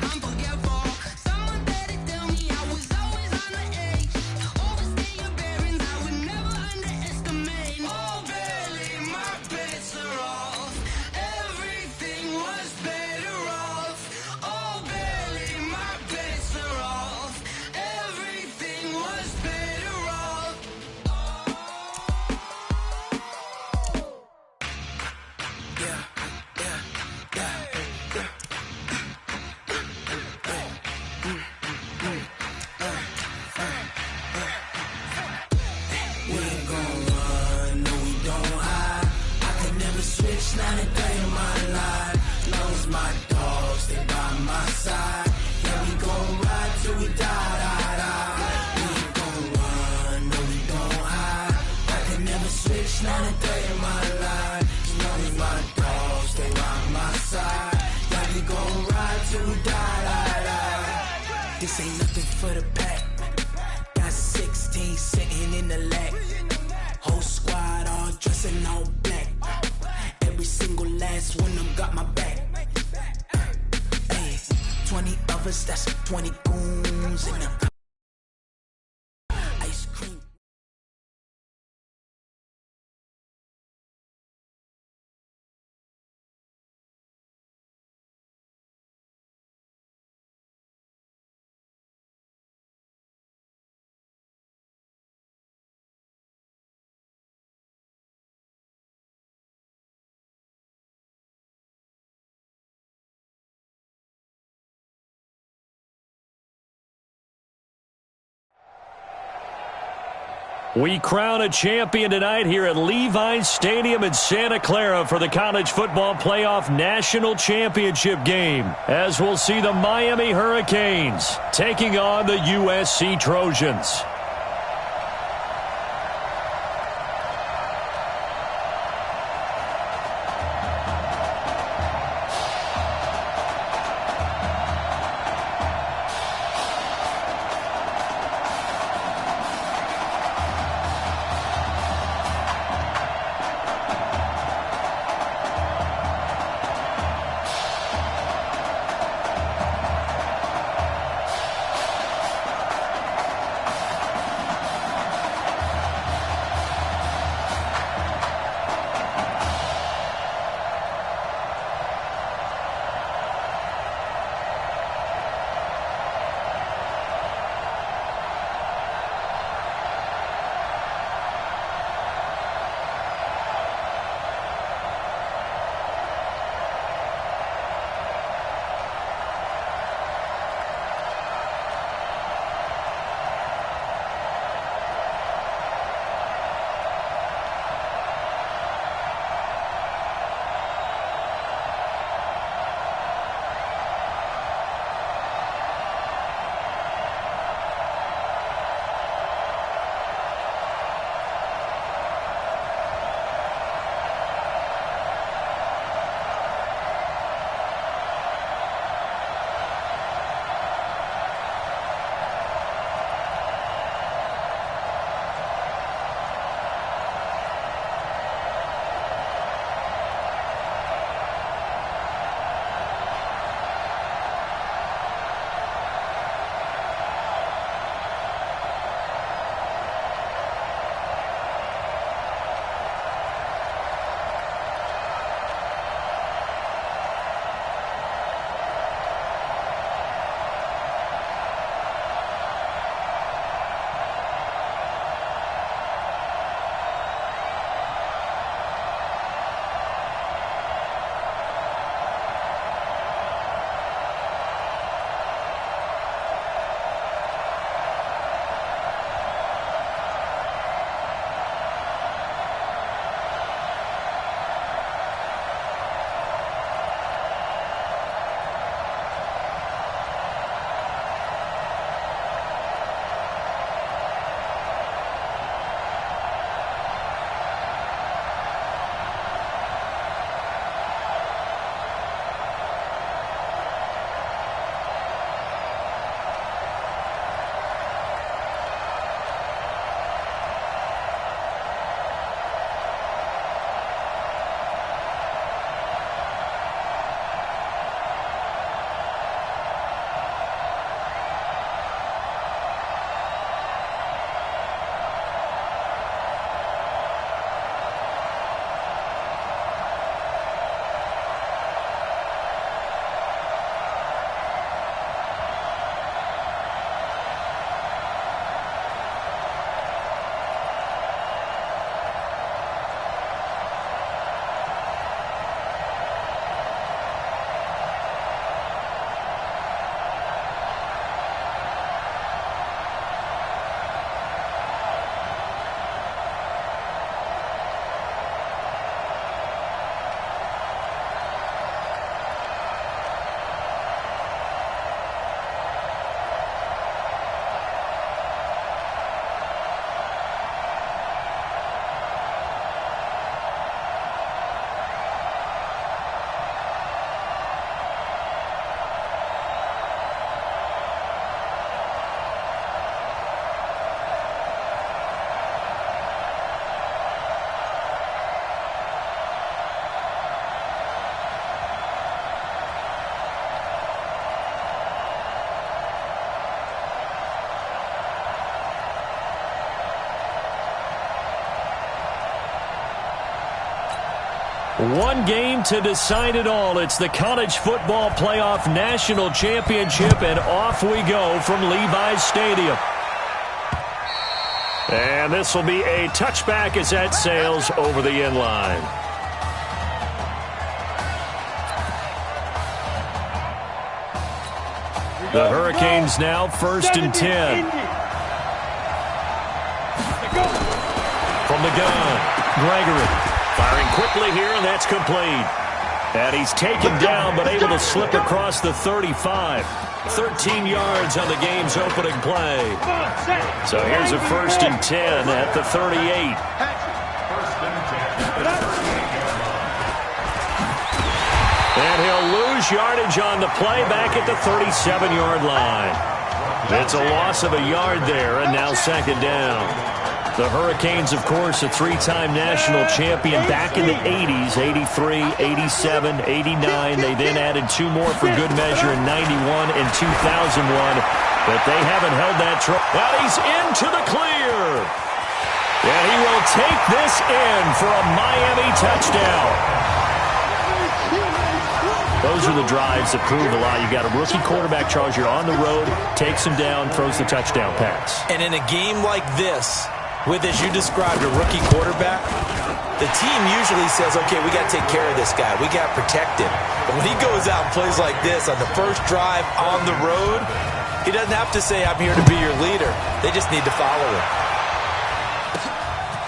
I'm forgetful. Someone better tell me I was always on the edge. Overstay your bearings, I would never underestimate. Oh baby, my bets are off. Everything was better off. Oh baby, my bets are off. Everything was better off. We ain't gon' run, no we don't hide. I could never switch, not a day in my life. Long as my dogs stay by my side. Yeah, we gon' ride till we die. We ain't gon' run, no we don't hide. I could never switch, not a day in my life. As long as my dogs stay by my side. Yeah, we gon' ride till we die. This ain't nothing for the pack. Got 16 sitting in the lag. Whole squad all dressing all black. Every single last one of them got my back. Hey, 20 of us, that's 20 goons in the ice cream. We crown a champion tonight here at Levi Stadium in Santa Clara for the College Football Playoff National Championship game, as we'll see the Miami Hurricanes taking on the USC Trojans. One game to decide it all. It's the College Football Playoff National Championship, and off we go from Levi's Stadium. And this will be a touchback as that sails over the end line. The Hurricanes now 1st and 10. From the gun, Gregory firing quickly here, and that's complete. And he's taken down, but able to slip across the 35. 13 yards on the game's opening play. So here's a 1st and 10 at the 38. And he'll lose yardage on the play back at the 37-yard line. It's a loss of a yard there, and now 2nd down. The Hurricanes, of course, a 3-time national champion back in the 80s, 83, 87, 89. They then added 2 more for good measure in 91 and 2001. But they haven't held that trophy. Now he's into the clear. And he will take this in for a Miami touchdown. Those are the drives that prove a lot. You got a rookie quarterback, Charles. You're on the road, takes him down, throws the touchdown pass. And in a game like this, with, as you described, a rookie quarterback, the team usually says, okay, we got to take care of this guy. We got to protect him. But when he goes out and plays like this on the first drive on the road, he doesn't have to say, I'm here to be your leader. They just need to follow him.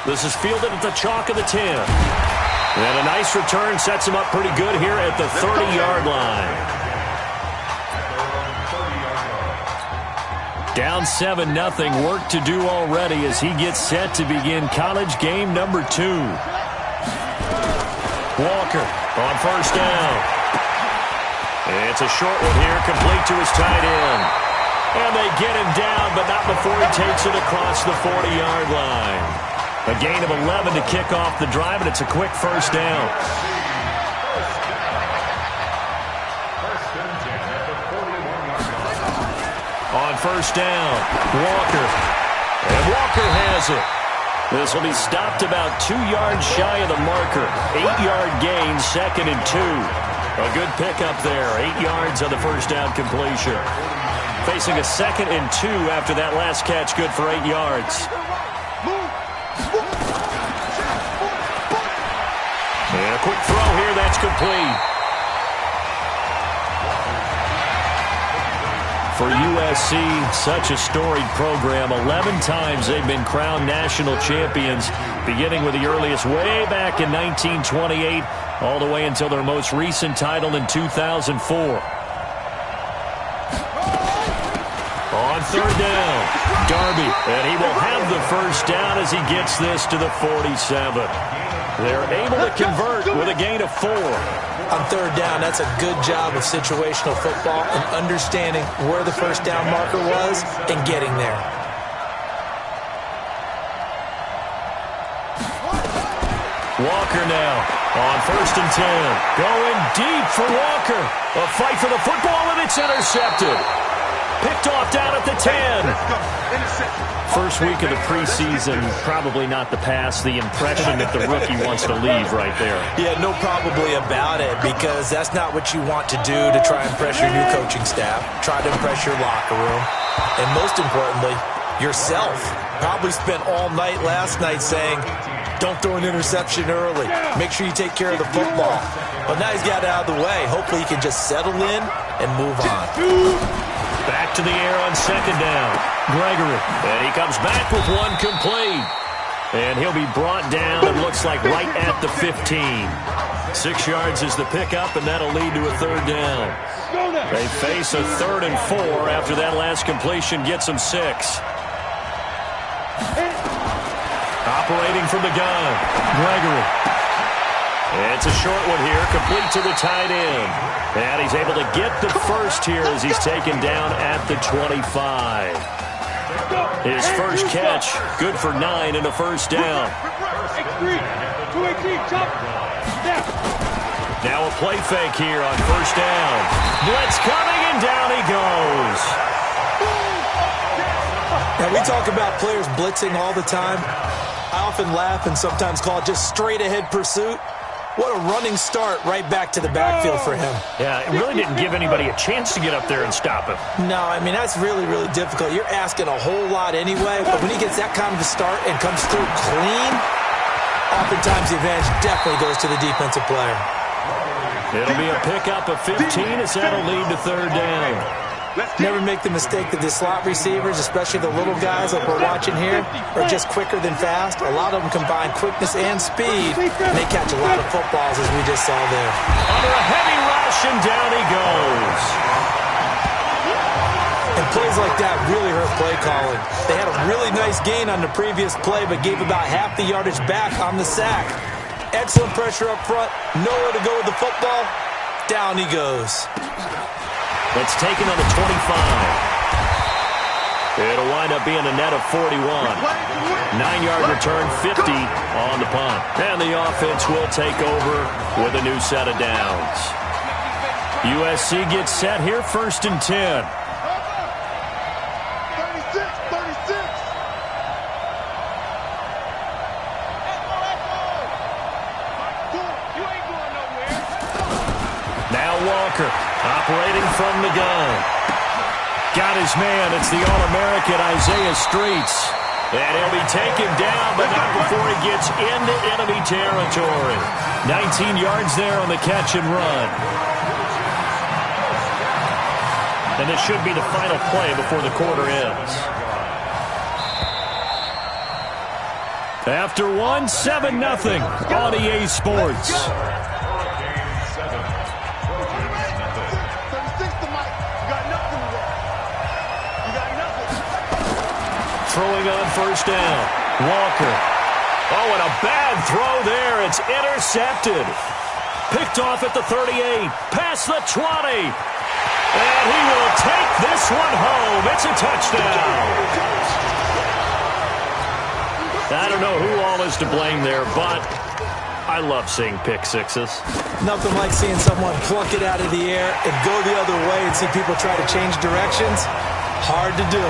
This is fielded at the chalk of the 10. And a nice return sets him up pretty good here at the 30-yard line. Down 7-0, work to do already as he gets set to begin college game number 2. Walker on 1st down. It's a short one here, complete to his tight end. And they get him down, but not before he takes it across the 40-yard line. A gain of 11 to kick off the drive, and it's a quick 1st down. On 1st down, Walker. And Walker has it. This will be stopped about 2 yards shy of the marker. 8-yard gain, 2nd and 2. A good pickup there. 8 yards on the 1st down completion. Facing a 2nd and 2 after that last catch, good for 8 yards. And a quick throw here, that's complete. For USC, such a storied program. 11 times they've been crowned national champions, beginning with the earliest way back in 1928, all the way until their most recent title in 2004. On 3rd down, Darby, and he will have the 1st down as he gets this to the 47. They're able to convert with a gain of 4. On 3rd down, that's a good job of situational football and understanding where the 1st down marker was and getting there. Walker now on 1st and 10. Going deep for Walker. A fight for the football, and it's intercepted. Picked off down at the 10. First week of the preseason, probably not the pass, the impression that the rookie wants to leave right there. Yeah, no probably about it, because that's not what you want to do to try and impress your new coaching staff, try to impress your locker room, and most importantly, yourself. Probably spent all night last night saying, don't throw an interception early. Make sure you take care of the football. But now he's got it out of the way. Hopefully he can just settle in and move on. Back to the air on 2nd down. Gregory. And he comes back with one complete. And he'll be brought down, it looks like, right at the 15. 6 yards is the pickup, and that'll lead to a 3rd down. They face a 3rd and 4 after that last completion gets them 6. Operating from the gun, Gregory. It's a short one here, complete to the tight end. And he's able to get the 1st here as he's taken down at the 25. His first catch, good for 9 and a 1st down. Now a play fake here on 1st down. Blitz coming, and down he goes. Now we talk about players blitzing all the time. I often laugh and sometimes call it just straight-ahead pursuit. What a running start right back to the backfield for him. Yeah, it really didn't give anybody a chance to get up there and stop him. No, I mean, that's really, really difficult. You're asking a whole lot anyway, but when he gets that kind of a start and comes through clean, oftentimes the advantage definitely goes to the defensive player. It'll be a pickup of 15 as that'll lead to third down. Never make the mistake that the slot receivers, especially the little guys like we're watching here, are just quicker than fast. A lot of them combine quickness and speed, and they catch a lot of footballs, as we just saw there. Under a heavy rush, and down he goes. And plays like that really hurt play calling. They had a really nice gain on the previous play, but gave about half the yardage back on the sack. Excellent pressure up front, nowhere to go with the football. Down he goes. It's taken on the 25. It'll wind up being a net of 41. 9-yard return, 50 on the punt. And the offense will take over with a new set of downs. USC gets set here, 1st and 10. 36. You ain't going nowhere. Now Walker operating from the gun. Got his man. It's the All-American Isaiah Streets. And he'll be taken down, but not before he gets into enemy territory. 19 yards there on the catch and run. And this should be the final play before the quarter ends. After one, 7-0 on EA Sports. Throwing on 1st down. Walker. Oh, and a bad throw there. It's intercepted. Picked off at the 38. Past the 20. And he will take this one home. It's a touchdown. I don't know who all is to blame there, but I love seeing pick sixes. Nothing like seeing someone plunk it out of the air and go the other way and see people try to change directions. Hard to do.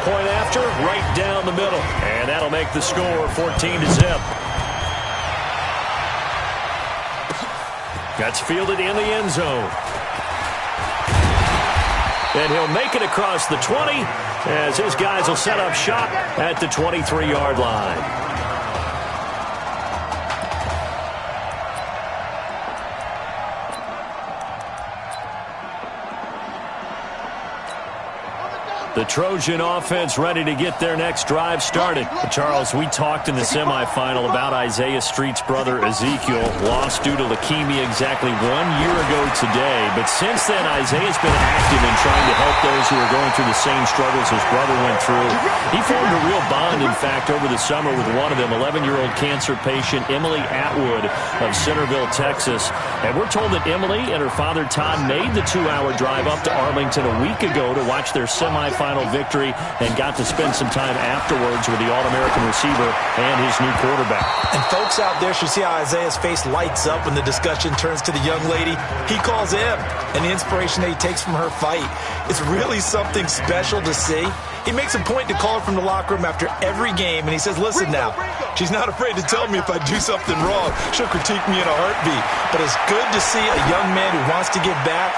Point after, right down the middle. And that'll make the score 14-0. That's fielded in the end zone. And he'll make it across the 20 as his guys will set up shop at the 23-yard line. The Trojan offense ready to get their next drive started. Charles, we talked in the semifinal about Isaiah Street's brother Ezekiel, lost due to leukemia exactly 1 year ago today. But since then, Isaiah's been active in trying to help those who are going through the same struggles his brother went through. He formed a real bond, in fact, over the summer with one of them, 11-year-old cancer patient Emily Atwood of Centerville, Texas. And we're told that Emily and her father Todd made the 2-hour drive up to Arlington a week ago to watch their semifinal victory and got to spend some time afterwards with the All-American receiver and his new quarterback. And folks out there should see how Isaiah's face lights up when the discussion turns to the young lady he calls him and the inspiration that he takes from her fight. It's really something special to see. He makes a point to call her from the locker room after every game, and he says, listen now, she's not afraid to tell me if I do something wrong. She'll critique me in a heartbeat. But it's good to see a young man who wants to give back,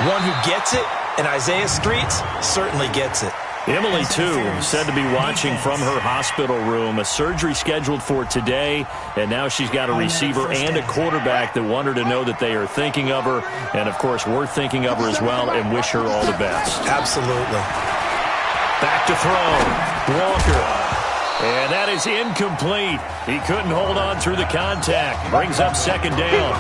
one who gets it, and Isaiah Streets certainly gets it. Emily, too, said to be watching from her hospital room. A surgery scheduled for today, and now she's got a receiver and a quarterback that want her to know that they are thinking of her. And, of course, we're thinking of her as well and wish her all the best. Absolutely. Back to throw. Walker. And that is incomplete. He couldn't hold on through the contact. Brings up 2nd down.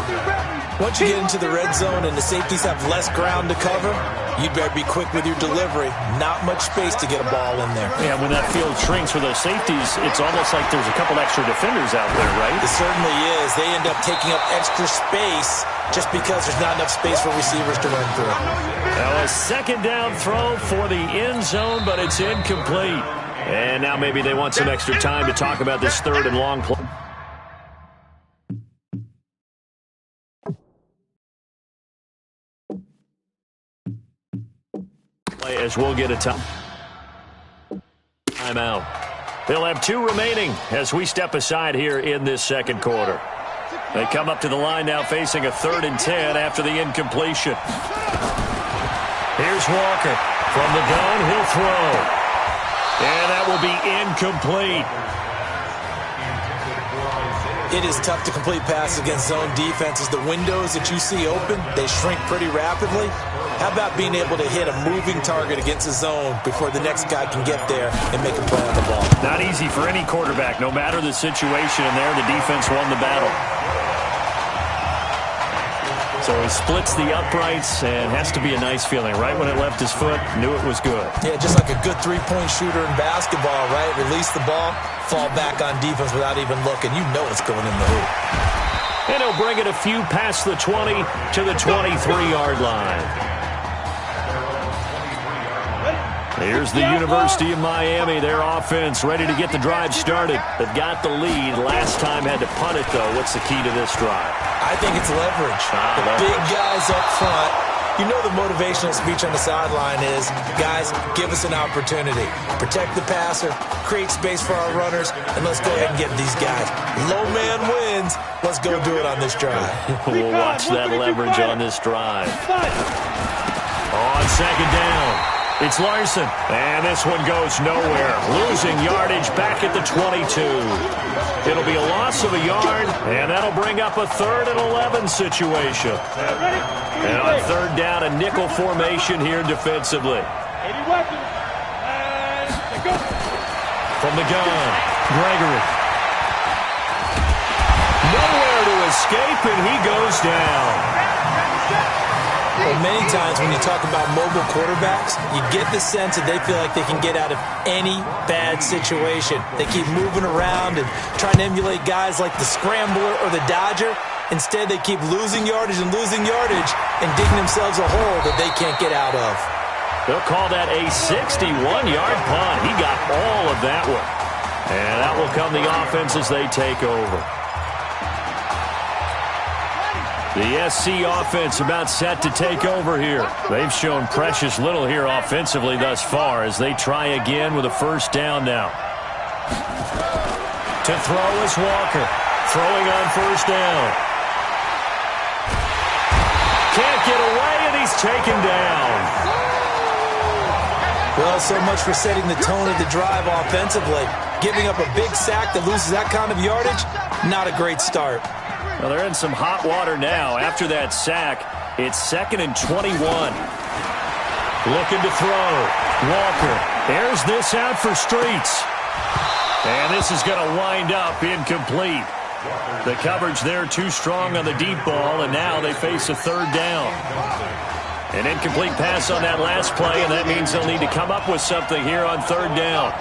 Once you get into the red zone and the safeties have less ground to cover, you better be quick with your delivery. Not much space to get a ball in there. Yeah, when that field shrinks for those safeties, it's almost like there's a couple extra defenders out there, right? It certainly is. They end up taking up extra space just because there's not enough space for receivers to run through. Now a 2nd down throw for the end zone, but it's incomplete. And now maybe they want some extra time to talk about this 3rd and long play. As we'll get a timeout. They'll have 2 remaining as we step aside here in this 2nd quarter. They come up to the line now facing a 3rd and 10 after the incompletion. Here's Walker. From the gun, he'll throw. And that will be incomplete. It is tough to complete passes against zone defenses. The windows that you see open, they shrink pretty rapidly. How about being able to hit a moving target against a zone before the next guy can get there and make a play on the ball? Not easy for any quarterback. No matter the situation in there, the defense won the battle. So he splits the uprights, and has to be a nice feeling. Right when it left his foot, knew it was good. Yeah, just like a good three-point shooter in basketball, right? Release the ball, fall back on defense without even looking. You know it's going in the hoop. And he'll bring it a few past the 20 to the 23-yard line. Here's the University of Miami, their offense ready to get the drive started. They've got the lead. Last time had to punt it, though. What's the key to this drive? I think it's leverage. The big guys up front. You know the motivational speech on the sideline is, guys, give us an opportunity. Protect the passer, create space for our runners, and let's go ahead and get these guys. Low man wins. Let's go do it on this drive. We'll watch that leverage on this drive. On 2nd down. It's Larson, and this one goes nowhere. Losing yardage back at the 22. It'll be a loss of a yard, and that'll bring up a 3rd and 11 situation. And on 3rd down, a nickel formation here defensively. From the gun, Gregory. Nowhere to escape, and he goes down. Well, many times when you talk about mobile quarterbacks, you get the sense that they feel like they can get out of any bad situation. They keep moving around and trying to emulate guys like the scrambler or the dodger. Instead, they keep losing yardage and digging themselves a hole that they can't get out of. They'll call that a 61-yard punt. He got all of that one. And that will come the offense as they take over. The SC offense about set to take over here. They've shown precious little here offensively thus far as they try again with a 1st down now. To throw is Walker. Throwing on 1st down. Can't get away, and he's taken down. Well, so much for setting the tone of the drive offensively. Giving up a big sack that loses that kind of yardage, not a great start. Well, they're in some hot water now. After that sack, it's 2nd and 21. Looking to throw. Walker airs this out for Streets. And this is going to wind up incomplete. The coverage there too strong on the deep ball, and now they face a 3rd down. An incomplete pass on that last play, and that means they'll need to come up with something here on 3rd down.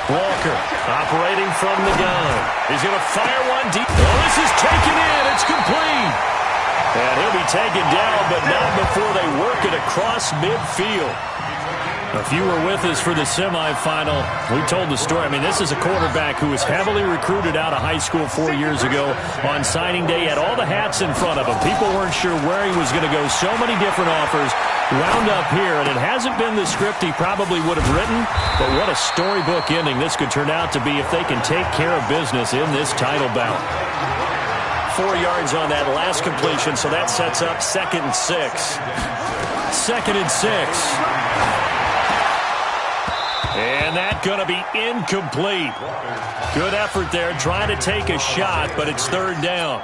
Walker operating from the gun. He's going to fire one deep. Oh, this is taken in. It's complete. And he'll be taken down, but not before they work it across midfield. If you were with us for the semifinal, we told the story. I mean, this is a quarterback who was heavily recruited out of high school 4 years ago. On signing day, he had all the hats in front of him. People weren't sure where he was going to go. So many different offers. Wound up here, and it hasn't been the script he probably would have written, but what a storybook ending this could turn out to be if they can take care of business in this title bout. 4 yards on that last completion, so that sets up 2nd and 6. 2nd and 6. And that's going to be incomplete. Good effort there, trying to take a shot, but it's 3rd down.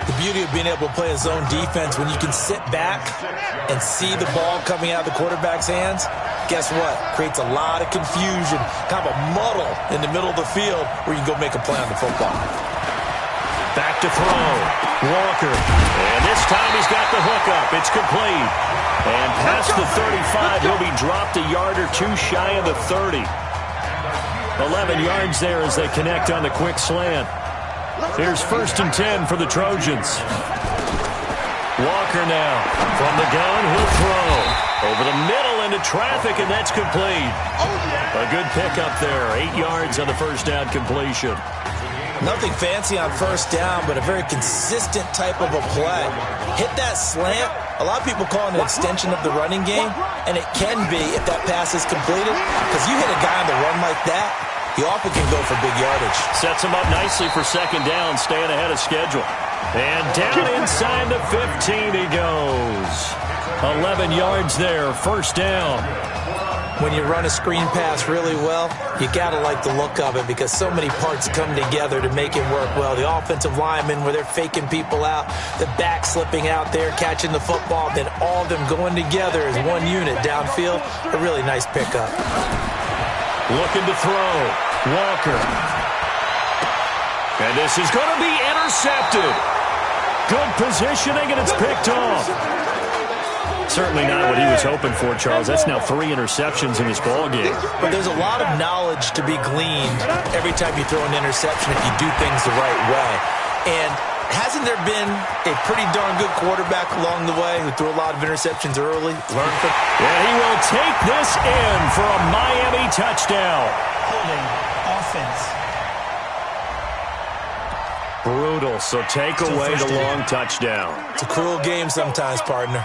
The beauty of being able to play a zone defense when you can sit back and see the ball coming out of the quarterback's hands, guess what? Creates a lot of confusion, kind of a muddle in the middle of the field where you can go make a play on the football. Back to throw. Walker. And this time he's got the hook up. It's complete. And past the 35, he'll be dropped a yard or two shy of the 30. 11 yards there as they connect on the quick slant. Here's 1st and 10 for the Trojans. Walker now. From the gun, he'll throw. Over the middle into traffic, and that's complete. A good pickup there. 8 yards on the 1st down completion. Nothing fancy on 1st down, but a very consistent type of a play. Hit that slant. A lot of people call it an extension of the running game, and it can be if that pass is completed, because you hit a guy on the run like that, he often can go for big yardage. Sets him up nicely for second down, staying ahead of schedule. And down inside the 15 he goes. 11 yards there, first down. When you run a screen pass really well, you got to like the look of it because so many parts come together to make it work well. The offensive linemen, where they're faking people out, the back slipping out there, catching the football, then all of them going together as one unit downfield. A really nice pickup. Looking to throw. Walker. And this is going to be intercepted. Good positioning, and it's picked off. Certainly not what he was hoping for, Charles. That's now 3 interceptions in this ballgame. But there's a lot of knowledge to be gleaned every time you throw an interception if you do things the right way. And hasn't there been a pretty darn good quarterback along the way who threw a lot of interceptions early? Learn from. And he will take this in for a Miami touchdown. Holding offense. Brutal, so take away the long touchdown. It's a cruel game sometimes, partner.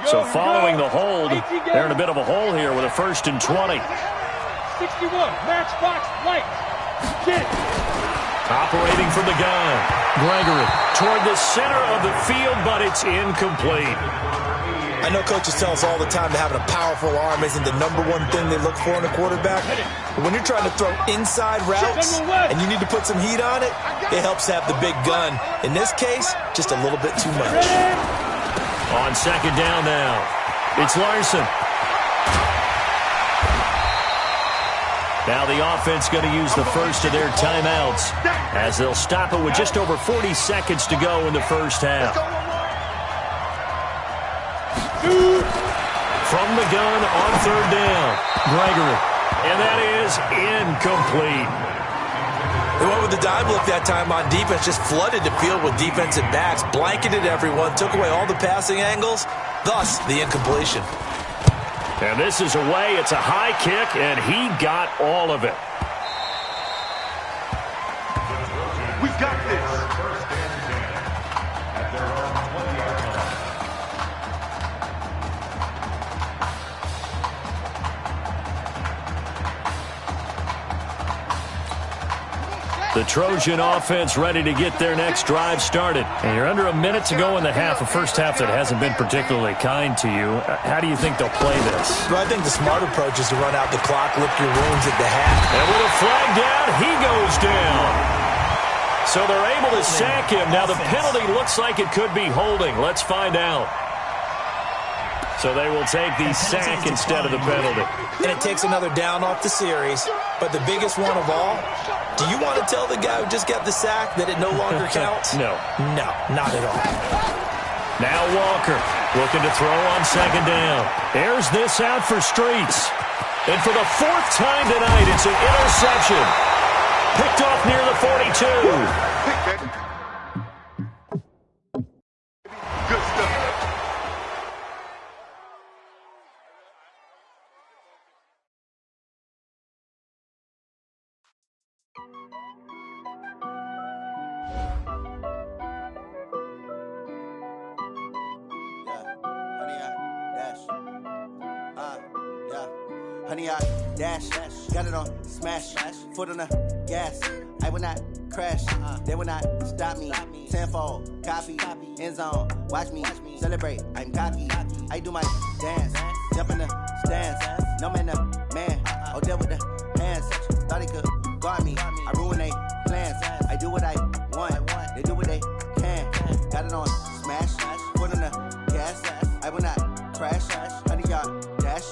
So following the hold, they're in a bit of a hole here with a 1st and 20. 61, matchbox light. Get it. Operating from the gun. Gregory toward the center of the field, but it's incomplete. I know coaches tell us all the time that having a powerful arm isn't the #1 thing they look for in a quarterback. But when you're trying to throw inside routes and you need to put some heat on it, it helps to have the big gun. In this case, just a little bit too much. On second down now, it's Larson. Now the offense going to use the first of their timeouts as they'll stop it with just over 40 seconds to go in the first half. From the gun on 3rd down, Gregory. And that is incomplete. They went with the dime look that time on defense, just flooded the field with defensive backs, blanketed everyone, took away all the passing angles, thus the incompletion. And this is away. It's a high kick, and he got all of it. We got this. At their own 20-yard line. The Trojan offense ready to get their next drive started. And you're under a minute to go in the half, a first half that hasn't been particularly kind to you. How do you think they'll play this? Well, I think the smart approach is to run out the clock, lick your wounds at the half. And with a flag down, he goes down. So they're able to sack him. Now the penalty looks like it could be holding. Let's find out. So they will take the sack instead of the penalty. And it takes another down off the series. But the biggest one of all, do you want to tell the guy who just got the sack that it no longer counts? No. No, not at all. Now Walker looking to throw on second down. Airs this out for Streets. And for the 4th time tonight, it's an interception. Picked off near the 42. Good stuff. Honey, I dash, got it on smash, foot on the gas. I will not crash, they will not stop me. Tenfold, copy, end zone, watch me celebrate. I'm cocky, I do my dance, jump in the stands. No man, man, oh there with the hands. Thought he could guard me, I ruin they plans. I do what I want, they do what they can. Got it on smash, foot on the gas. I will not crash, honey, y'all dash,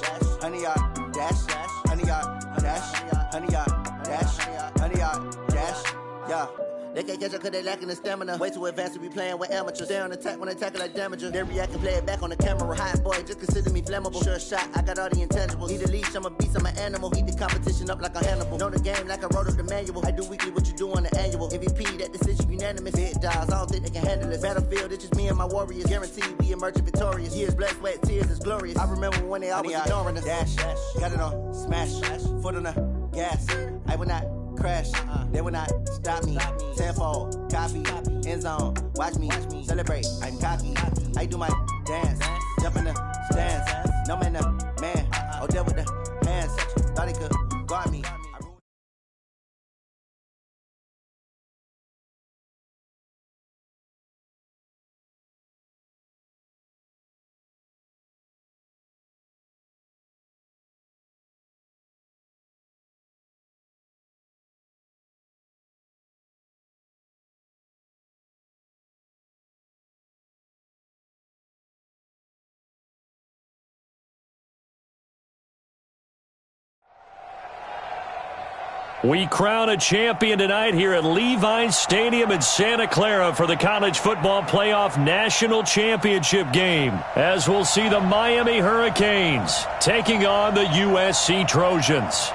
honey, y'all dash, honey, y'all dash, honey, y'all dash, honey, y'all dash, yeah. They can't catch up cause they lacking the stamina. Way too advanced to be playing with amateurs. They on attack when they tackle like damager. They react and play it back on the camera. Hot boy, just consider me flammable. Sure shot, I got all the intangibles. Need a leash, I'm a beast, I'm an animal. Eat the competition up like a Hannibal. Know the game like I wrote up the manual. I do weekly what you do on the annual. MVP, that decision unanimous. Big dogs, all think they can handle it. Battlefield, it's just me and my warriors. Guaranteed we emerge victorious. Years, blood, sweat, tears, is glorious. I remember when they always ignoring us. Dash, got it on smash, foot on the gas. I will not crash, they will not stop me. Tenfold, copy, end zone, watch me celebrate. I'm cocky, I do my dance, jump in the stands. No man, man, oh there with the hands. Thought he could guard me. We crown a champion tonight here at Levi's Stadium in Santa Clara for the College Football Playoff National Championship game, as we'll see the Miami Hurricanes taking on the USC Trojans.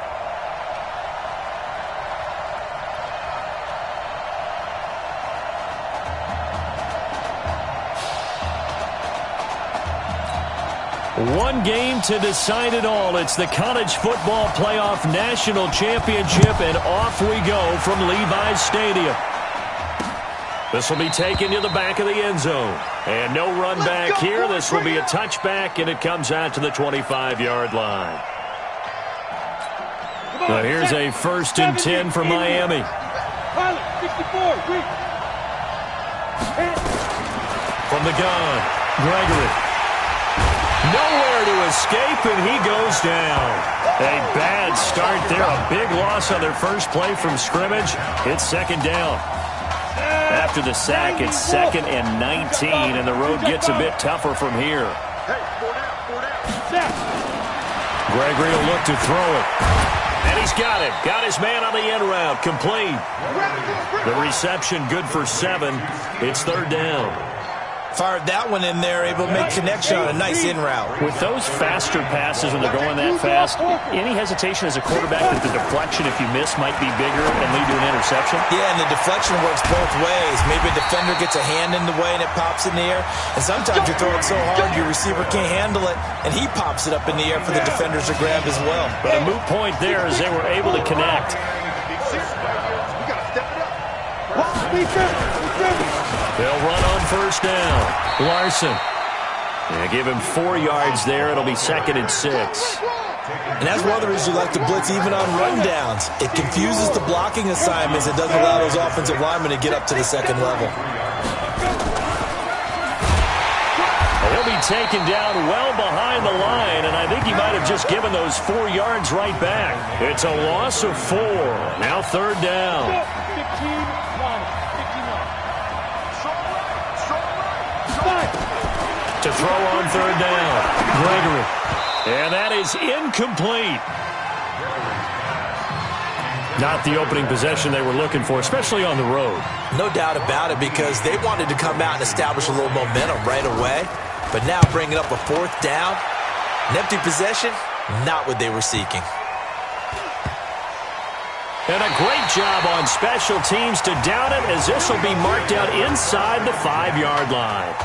One game to decide it all. It's the College Football Playoff National Championship, and off we go from Levi's Stadium. This will be taken to the back of the end zone. And no run back here. This will be a touchback, and it comes out to the 25-yard line. Now here's a 1st and 10 for Miami. From the gun, Gregory. Nowhere to escape, and he goes down. A bad start there. A big loss on their first play from scrimmage. It's 2nd down. After the sack, it's 2nd and 19, and the road gets a bit tougher from here. Gregory will look to throw it. And he's got it. Got his man on the end route. Complete. The reception good for 7. It's 3rd down. Fired that one in there, able to make connection on a nice in route. With those faster passes when they're going that fast, any hesitation as a quarterback that the deflection, if you miss, might be bigger and lead to an interception? Yeah, and the deflection works both ways. Maybe a defender gets a hand in the way and it pops in the air. And sometimes you throw it so hard your receiver can't handle it, and he pops it up in the air for the defenders to grab as well. But a moot point there as they were able to connect. They'll run on 1st down. Larson. Yeah, give him 4 yards there. It'll be 2nd and 6. And that's one of the reasons you like to blitz even on rundowns. It confuses the blocking assignments. It doesn't allow those offensive linemen to get up to the 2nd level. He'll be taken down well behind the line, and I think he might have just given those 4 yards right back. It's a loss of 4. Now 3rd down. To throw on 3rd down. Gregory. And that is incomplete. Not the opening possession they were looking for, especially on the road. No doubt about it, because they wanted to come out and establish a little momentum right away. But now bringing up a 4th down, an empty possession, not what they were seeking. And a great job on special teams to down it, as this will be marked out inside the 5-yard line.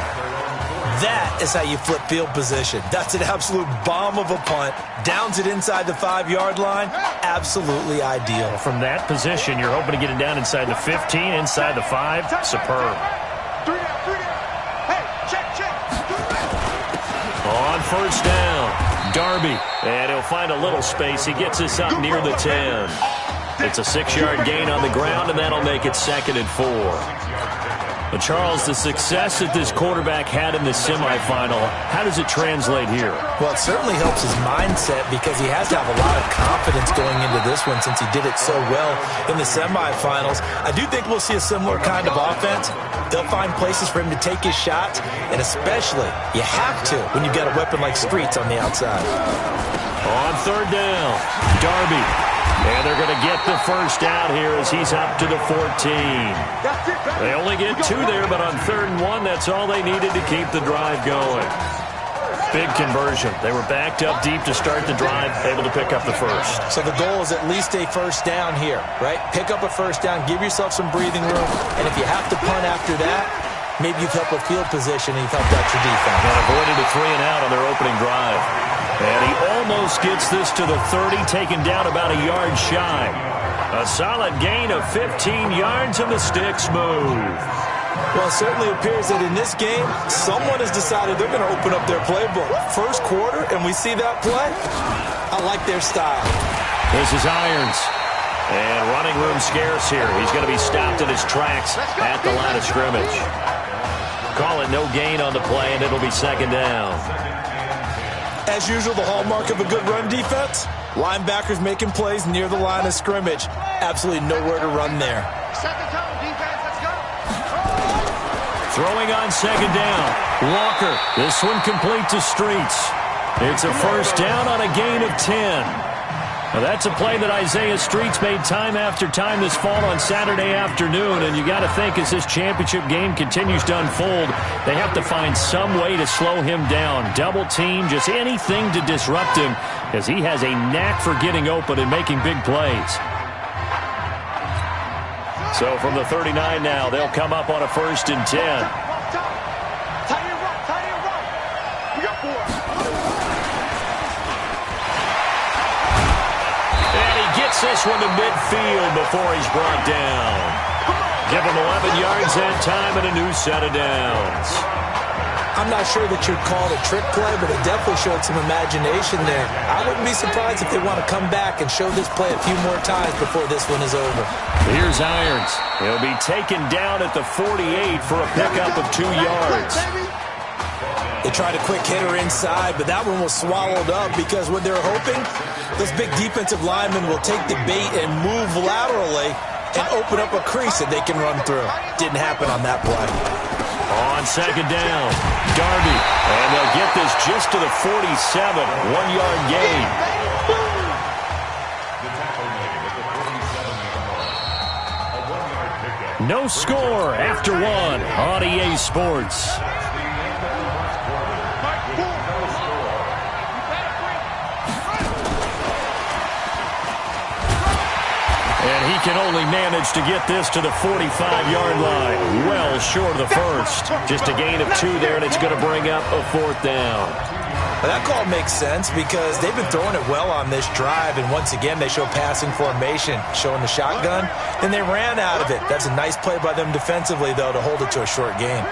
That is how you flip field position. That's an absolute bomb of a punt. Downs it inside the 5-yard line. Absolutely ideal. From that position, you're hoping to get it down inside the 15, inside the 5. Superb. On 1st down, Darby. And he'll find a little space. He gets us up near the 10. It's a 6-yard gain on the ground, and that'll make it 2nd and 4. But Charles, the success that this quarterback had in the semifinal, how does it translate here? Well, it certainly helps his mindset, because he has to have a lot of confidence going into this one since he did it so well in the semifinals. I do think we'll see a similar kind of offense. They'll find places for him to take his shots, and especially you have to when you've got a weapon like Streets on the outside. On 3rd down, Darby. And they're going to get the 1st down here as he's up to the 14. They only get 2 there, but on 3rd and 1, that's all they needed to keep the drive going. Big conversion. They were backed up deep to start the drive, able to pick up the 1st. So the goal is at least a 1st down here, right? Pick up a 1st down, give yourself some breathing room, and if you have to punt after that, maybe you've helped with field position and you've helped out your defense. And avoided a 3 and out on their opening drive. And he almost gets this to the 30, taken down about a yard shy. A solid gain of 15 yards, and the sticks move. Well, it certainly appears that in this game, someone has decided they're going to open up their playbook. 1st quarter, and we see that play. I like their style. This is Irons. And running room scarce here. He's going to be stopped in his tracks at the line of scrimmage. Call it no gain on the play, and it'll be 2nd down. As usual, the hallmark of a good run defense, linebackers making plays near the line of scrimmage. Absolutely nowhere to run there. 2nd down, defense, let's go. Throwing on 2nd down, Walker. This one complete to Streets. It's a 1st down on a gain of 10. Well, that's a play that Isaiah Streets made time after time this fall on Saturday afternoon, and you got to think as this championship game continues to unfold, they have to find some way to slow him down, double team, just anything to disrupt him, because he has a knack for getting open and making big plays. So from the 39 now, they'll come up on a 1st and 10. We got 4. Gets this one to midfield before he's brought down. Give him 11 yards that time and a new set of downs. I'm not sure that you'd call it a trick play, but it definitely showed some imagination there. I wouldn't be surprised if they want to come back and show this play a few more times before this one is over. Here's Irons. He'll be taken down at the 48 for a pickup of 2 yards. They tried a quick hitter inside, but that one was swallowed up because what they're hoping, those big defensive linemen will take the bait and move laterally and open up a crease that they can run through. Didn't happen on that play. On 2nd down, Darby. And they'll get this just to the 47, 1-yard gain. No score after 1 on EA Sports. And he can only manage to get this to the 45-yard line. Well short of the first. Just a gain of 2 there, and it's going to bring up a 4th down. Well, that call makes sense because they've been throwing it well on this drive, and once again they show passing formation, showing the shotgun. Then they ran out of it. That's a nice play by them defensively, though, to hold it to a short gain.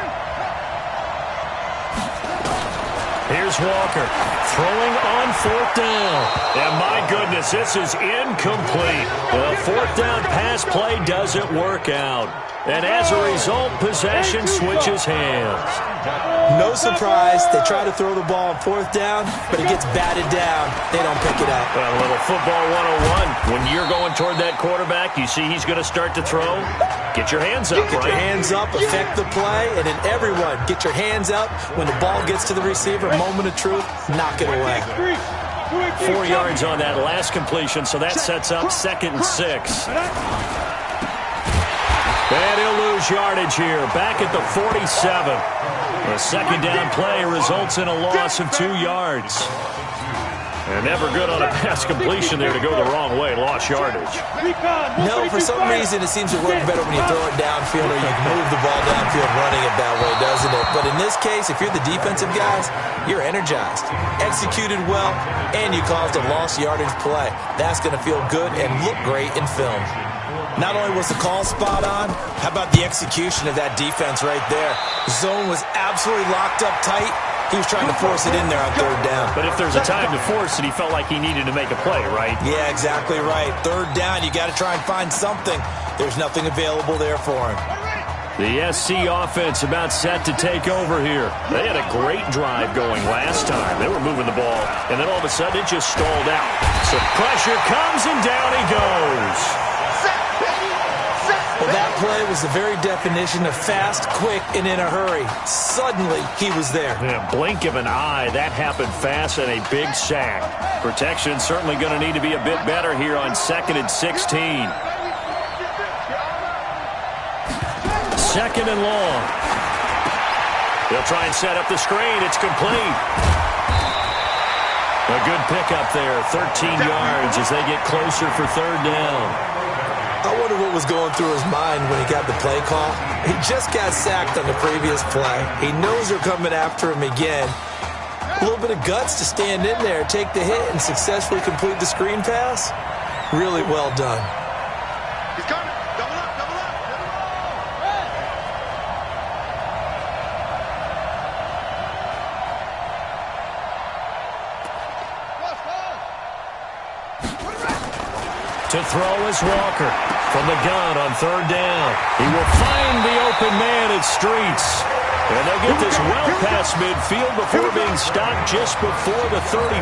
Here's Walker throwing on 4th down. And my goodness, this is incomplete. The 4th down pass play doesn't work out. And as a result, possession switches hands. No surprise. They try to throw the ball on 4th down, but it gets batted down. They don't pick it up. Well, a little football 101. When you're going toward that quarterback, you see he's going to start to throw. Get your hands up, Get your hands up, affect the play, and then everyone, get your hands up. When the ball gets to the receiver, moment of truth, knock it away. 4 yards on that last completion, so that sets up 2nd and 6. And he'll lose yardage here, back at the 47. The 2nd down play results in a loss of 2 yards. And never good on a pass completion there to go the wrong way. Lost yardage. No, for some reason it seems to work better when you throw it downfield or you can move the ball downfield running it that way, doesn't it? But in this case, if you're the defensive guys, you're energized, executed well, and you caused a lost yardage play. That's going to feel good and look great in film. Not only was the call spot on, how about the execution of that defense right there? Zone was absolutely locked up tight. He was trying to force it in there on 3rd down. But if there's a time to force it, he felt like he needed to make a play, right? Yeah, exactly right. 3rd down, you got to try and find something. There's nothing available there for him. The SC offense about set to take over here. They had a great drive going last time. They were moving the ball, and then all of a sudden it just stalled out. So pressure comes, and down he goes. Well, that play was the very definition of fast, quick, and in a hurry. Suddenly, he was there. Yeah, blink of an eye, that happened fast and a big sack. Protection certainly going to need to be a bit better here on 2nd and 16. 2nd and long. They'll try and set up the screen. It's complete. A good pickup there, 13 yards as they get closer for 3rd down. I wonder what was going through his mind when he got the play call. He just got sacked on the previous play. He knows they're coming after him again. A little bit of guts to stand in there, take the hit, and successfully complete the screen pass. Really well done. He's coming. Double up, double up. To throw is Walker from the gun on 3rd down. He will find the open man at Streets. And they'll get this well past midfield before being stopped just before the 35.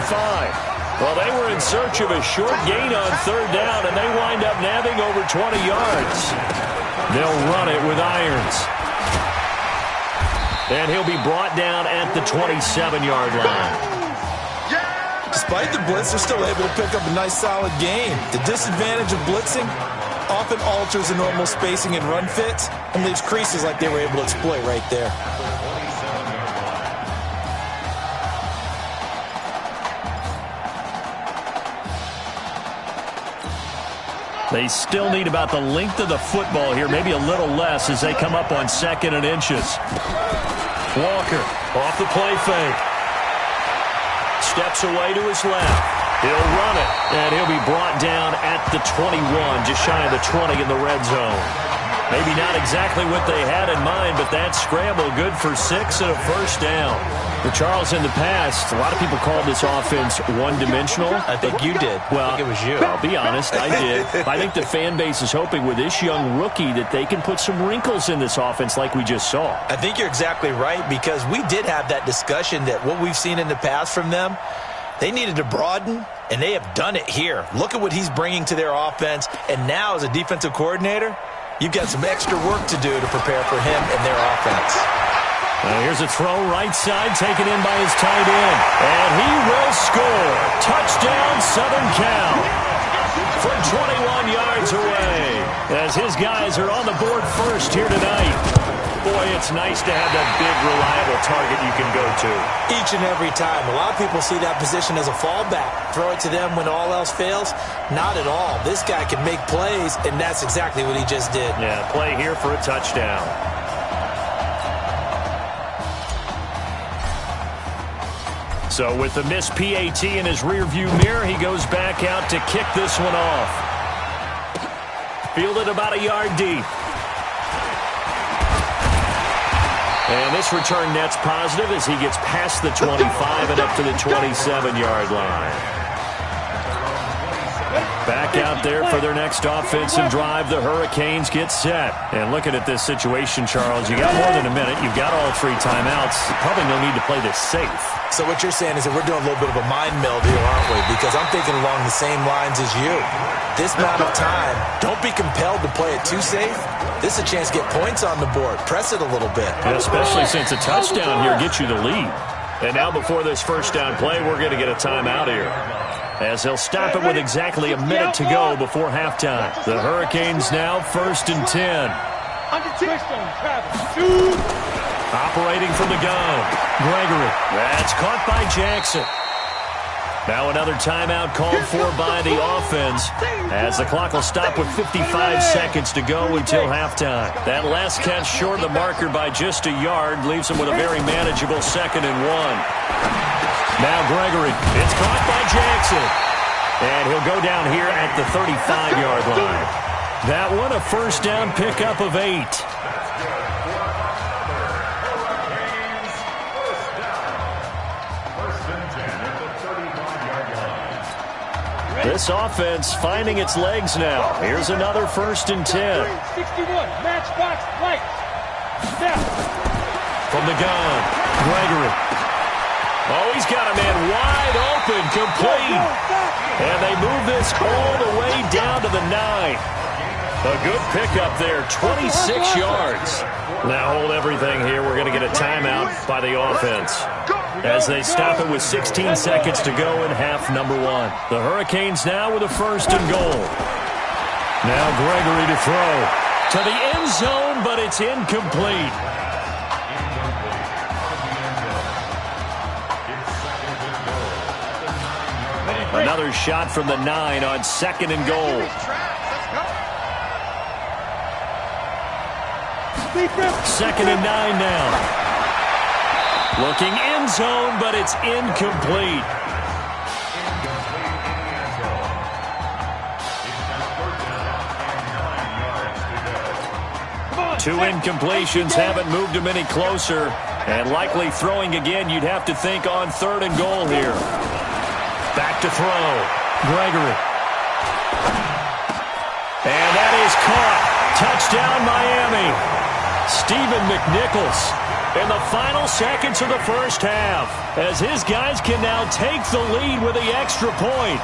Well, they were in search of a short gain on 3rd down, and they wind up nabbing over 20 yards. They'll run it with Irons. And he'll be brought down at the 27-yard line. Just despite the blitz, they're still able to pick up a nice, solid gain. The disadvantage of blitzing often alters the normal spacing and run fits and leaves creases like they were able to exploit right there. They still need about the length of the football here, maybe a little less as they come up on 2nd and inches. Walker off the play fake. Steps away to his left. He'll run it, and he'll be brought down at the 21, just shy of the 20 in the red zone. Maybe not exactly what they had in mind, but that scramble good for 6 and a first down. For Charles, in the past, a lot of people called this offense one-dimensional. I think you did. Well, I think it was you. I'll be honest, I did. I think the fan base is hoping with this young rookie that they can put some wrinkles in this offense like we just saw. I think you're exactly right, because we did have that discussion that what we've seen in the past from them, they needed to broaden, and they have done it here. Look at what he's bringing to their offense, and now as a defensive coordinator, you've got some extra work to do to prepare for him and their offense. Here's a throw right side taken in by his tight end. And he will score. Touchdown, Southern Cal. From 21 yards away. As his guys are on the board first here tonight. Boy, it's nice to have that big, reliable target you can go to. Each and every time. A lot of people see that position as a fallback. Throw it to them when all else fails. Not at all. This guy can make plays, and that's exactly what he just did. Yeah, play here for a touchdown. So with the missed PAT in his rearview mirror, he goes back out to kick this one off. Fielded about a yard deep. And this return net's positive as he gets past the 25 and up to the 27-yard line. Back out there for their next offensive drive. The Hurricanes get set. And looking at this situation, Charles, you got more than a minute. You've got all 3 timeouts. Probably no need to play this safe. So what you're saying is that we're doing a little bit of a mind meld here, aren't we? Because I'm thinking along the same lines as you. This amount of time, don't be compelled to play it too safe. This is a chance to get points on the board. Press it a little bit. And especially since a touchdown here gets you the lead. And now before this first down play, we're going to get a timeout here, as they'll stop it with exactly a minute to go before halftime. The Hurricanes now 1st and 10. Operating from the gun. Gregory. That's caught by Jackson. Now another timeout called for by the offense, as the clock will stop with 55 seconds to go until halftime. That last catch short of the marker by just a yard leaves him with a very manageable 2nd and 1. Now Gregory. It's caught by Jackson. And he'll go down here at the 35-yard line. That one, a first down pickup of 8. This offense finding its legs now. Here's another 1st and 10. 61, matchbox, right. Step. From the gun, Gregory. Oh, he's got a man wide open, complete. And they move this all the way down to the 9. A good pickup there, 26 yards. Now hold everything here. We're going to get a timeout by the offense, as they stop it with 16 seconds to go in half number 1. The Hurricanes now with a 1st and goal. Now Gregory to throw to the end zone, but it's incomplete. Another shot from the 9 on 2nd and goal. 2nd and 9 now. Looking end zone, but it's incomplete. Two incompletions haven't moved him any closer. And likely throwing again, you'd have to think on 3rd and goal here. Back to throw. Gregory. And that is caught. Touchdown, Miami. Stephen McNichols in the final seconds of the first half, as his guys can now take the lead with the extra point.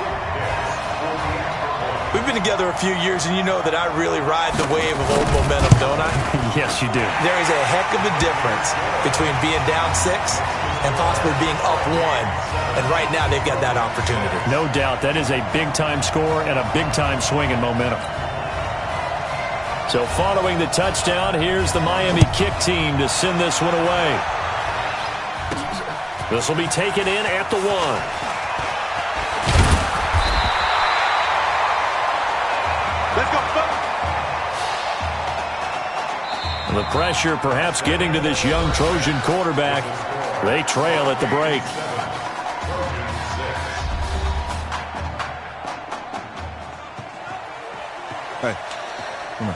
We've been together a few years, and you know that I really ride the wave of old momentum, don't I? Yes, you do. There is a heck of a difference between being down 6 and possibly being up 1. And right now they've got that opportunity. No doubt. That is a big-time score and a big-time swing in momentum. So following the touchdown, here's the Miami kick team to send this one away. This will be taken in at the 1. Let's go, folks. The pressure perhaps getting to this young Trojan quarterback. They trail at the break. Hey, come on.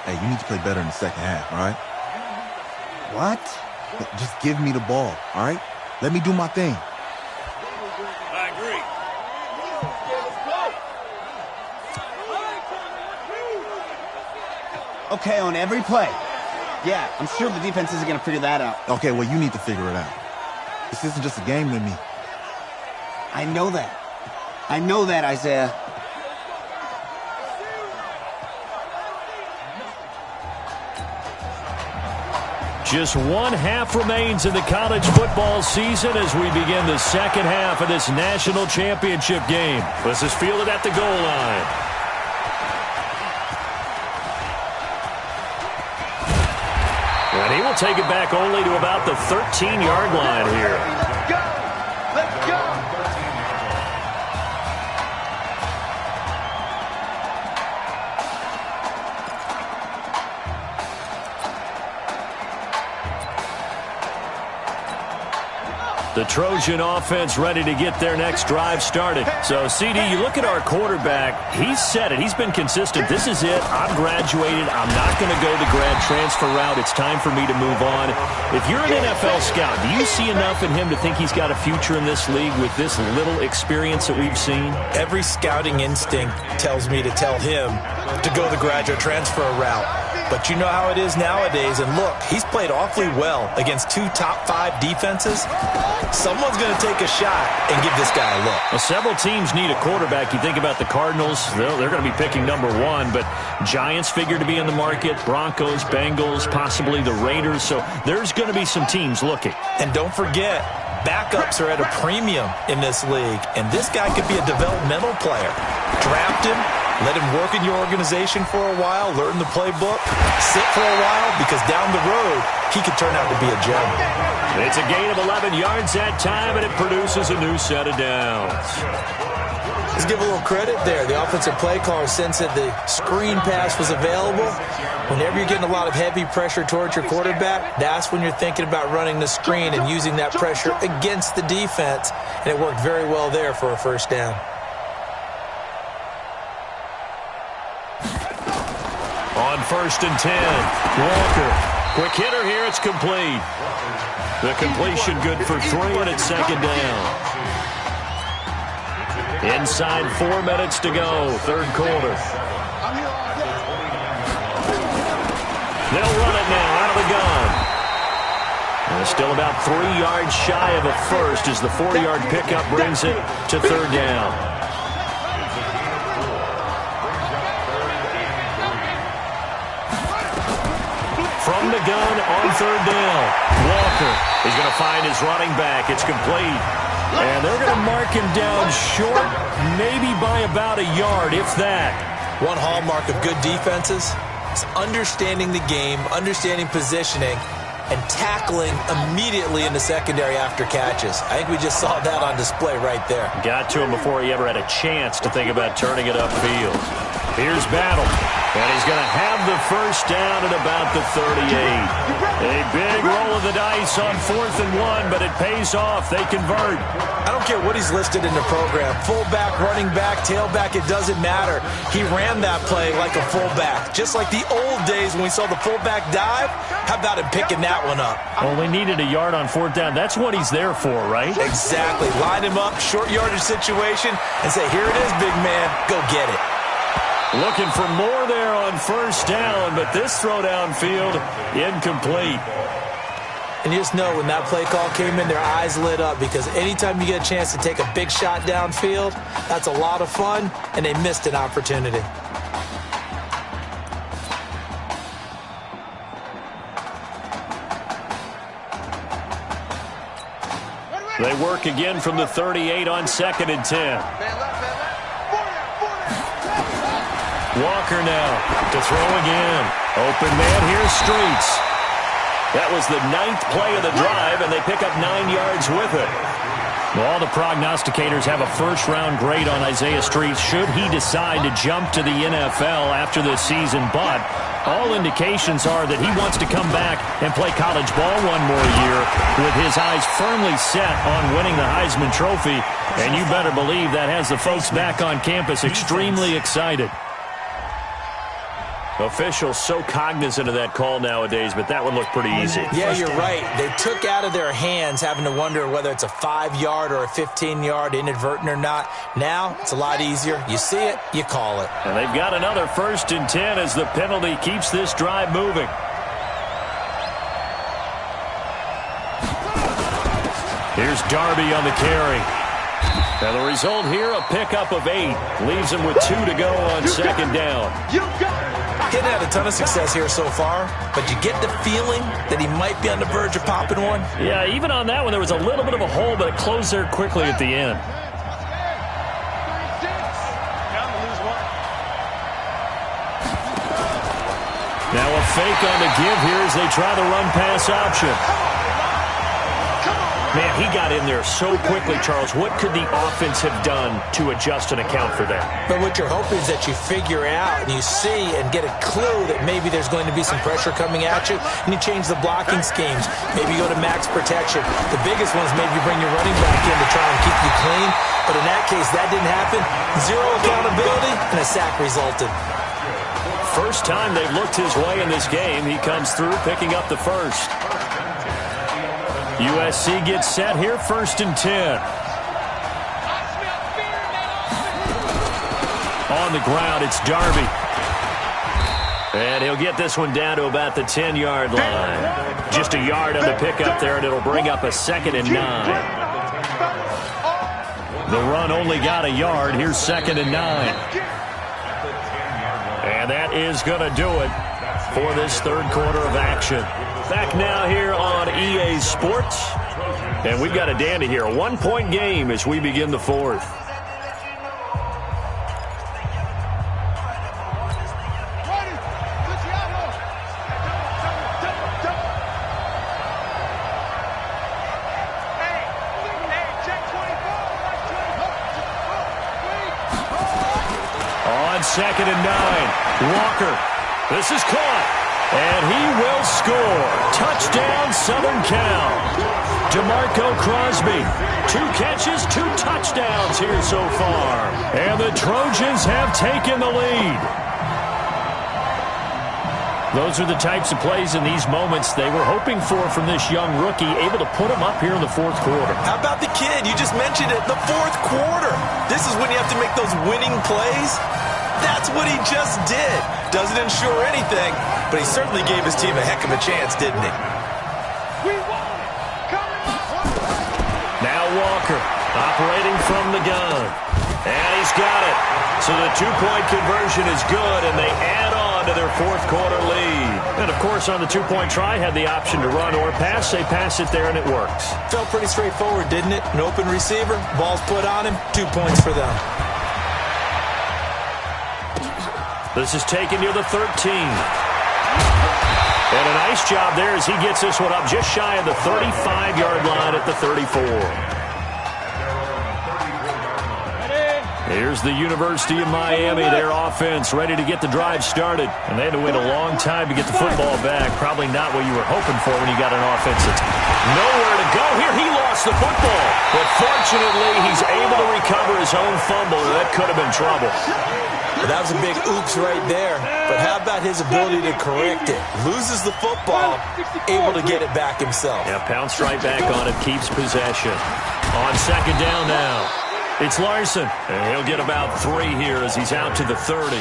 Hey, you need to play better in the second half, all right? What? Just give me the ball, all right? Let me do my thing. I agree. Okay, on every play. Yeah, I'm sure the defense isn't going to figure that out. Okay, well, you need to figure it out. This isn't just a game to me. I know that. I know that, Isaiah. Just 1 half remains in the college football season as we begin the second half of this national championship game. This is fielded at the goal line. And he will take it back only to about the 13-yard line here. Let's go! Let's go! The Trojan offense ready to get their next drive started. So, CD, you look at our quarterback. He's said it. He's been consistent. This is it. I'm graduated. I'm not going to go the grad transfer route. It's time for me to move on. If you're an NFL scout, do you see enough in him to think he's got a future in this league with this little experience that we've seen? Every scouting instinct tells me to tell him to go the graduate transfer route. But you know how it is nowadays. And look, he's played awfully well against 2 top 5 defenses. Someone's going to take a shot and give this guy a look. Well, several teams need a quarterback. You think about the Cardinals, they're going to be picking number 1, but Giants figure to be in the market, Broncos, Bengals, possibly the Raiders. So there's going to be some teams looking. And don't forget, backups are at a premium in this league, and this guy could be a developmental player. Draft him, let him work in your organization for a while, learn the playbook, sit for a while, because down the road, he could turn out to be a gem. It's a gain of 11 yards that time, and it produces a new set of downs. Let's give a little credit there. The offensive play caller sensed that the screen pass was available. Whenever you're getting a lot of heavy pressure towards your quarterback, that's when you're thinking about running the screen and using that pressure against the defense, and it worked very well there for a first down. On 1st and 10, Walker. Quick hitter here, it's complete. The completion good for 3, and it's 2nd down. Inside 4 minutes to go, 3rd quarter. They'll run it now out of the gun. And still about 3 yards shy of a first as the 4-yard pickup brings it to 3rd down. From the gun on 3rd down. Walker is going to find his running back. It's complete. And they're going to mark him down short, maybe by about a yard, if that. One hallmark of good defenses is understanding the game, understanding positioning, and tackling immediately in the secondary after catches. I think we just saw that on display right there. Got to him before he ever had a chance to think about turning it upfield. Here's Battle. And he's going to have the first down at about the 38. A big roll of the dice on 4th and 1, but it pays off. They convert. I don't care what he's listed in the program. Fullback, running back, tailback, it doesn't matter. He ran that play like a fullback. Just like the old days when we saw the fullback dive. How about him picking that one up? Only needed a yard on 4th down. That's what he's there for, right? Exactly. Line him up, short yardage situation, and say, here it is, big man. Go get it. Looking for more there on 1st down, but this throw downfield, incomplete. And you just know when that play call came in, their eyes lit up because anytime you get a chance to take a big shot downfield, that's a lot of fun, and they missed an opportunity. They work again from the 38 on 2nd and 10. Walker now to throw again. Open man here, Streets. That was the 9th play of the drive, and they pick up 9 yards with it. Well, all the prognosticators have a first-round grade on Isaiah Streets should he decide to jump to the NFL after this season. But all indications are that he wants to come back and play college ball one more year with his eyes firmly set on winning the Heisman Trophy. And you better believe that has the folks back on campus extremely excited. Officials so cognizant of that call nowadays, but that would look pretty easy. Yeah, you're right. They took out of their hands having to wonder whether it's a 5-yard or a 15-yard, inadvertent or not. Now, it's a lot easier. You see it, you call it. And they've got another 1st and 10 as the penalty keeps this drive moving. Here's Darby on the carry. Now the result here, a pickup of 8. Leaves him with 2 to go on 2nd down. Hadn't had a ton of success here so far, but you get the feeling that he might be on the verge of popping one. Yeah, even on that one, there was a little bit of a hole, but it closed there quickly at the end. Now a fake on the give here as they try the run-pass option. Man, he got in there so quickly, Charles. What could the offense have done to adjust and account for that? But what you're hoping is that you figure out and you see and get a clue that maybe there's going to be some pressure coming at you, and you change the blocking schemes. Maybe you go to max protection. The biggest one is maybe you bring your running back in to try and keep you clean. But in that case, that didn't happen. 0 accountability, and a sack resulted. First time they've looked his way in this game. He comes through picking up the first. USC gets set here, 1st and 10. On the ground, it's Darby. And he'll get this one down to about the 10-yard line. Just a yard on the pickup there, and it'll bring up a 2nd and 9. The run only got a yard. Here's 2nd and 9. And that is going to do it for this 3rd quarter of action. Back now here on EA Sports. And we've got a dandy here. A 1-point game as we begin the 4th. On 2nd and 9. Walker. This is caught. And he will score. Touchdown, Southern Cal. DeMarco Crosby. 2 catches, 2 touchdowns here so far. And the Trojans have taken the lead. Those are the types of plays in these moments they were hoping for from this young rookie, able to put him up here in the 4th quarter. How about the kid? You just mentioned it, the 4th quarter. This is when you have to make those winning plays. That's what he just did. Doesn't ensure anything, but he certainly gave his team a heck of a chance, didn't he? Now Walker operating from the gun. And he's got it. So the 2-point conversion is good, and they add on to their 4th quarter lead. And, of course, on the 2-point try, had the option to run or pass. They pass it there, and it works. Felt pretty straightforward, didn't it? An open receiver, ball's put on him, 2 points for them. This is taken near the 13. And a nice job there as he gets this one up just shy of the 35-yard line at the 34. Here's the University of Miami, their offense ready to get the drive started. And they had to wait a long time to get the football back. Probably not what you were hoping for when you got an offense that's nowhere to go. Here he lost the football. But fortunately, he's able to recover his own fumble. That could have been trouble. Well, that was a big oops right there. But how about his ability to correct it? Loses the football, able to get it back himself. Yeah, pounced right back on it, keeps possession. On 2nd down now. It's Larson, and he'll get about 3 here as he's out to the 30.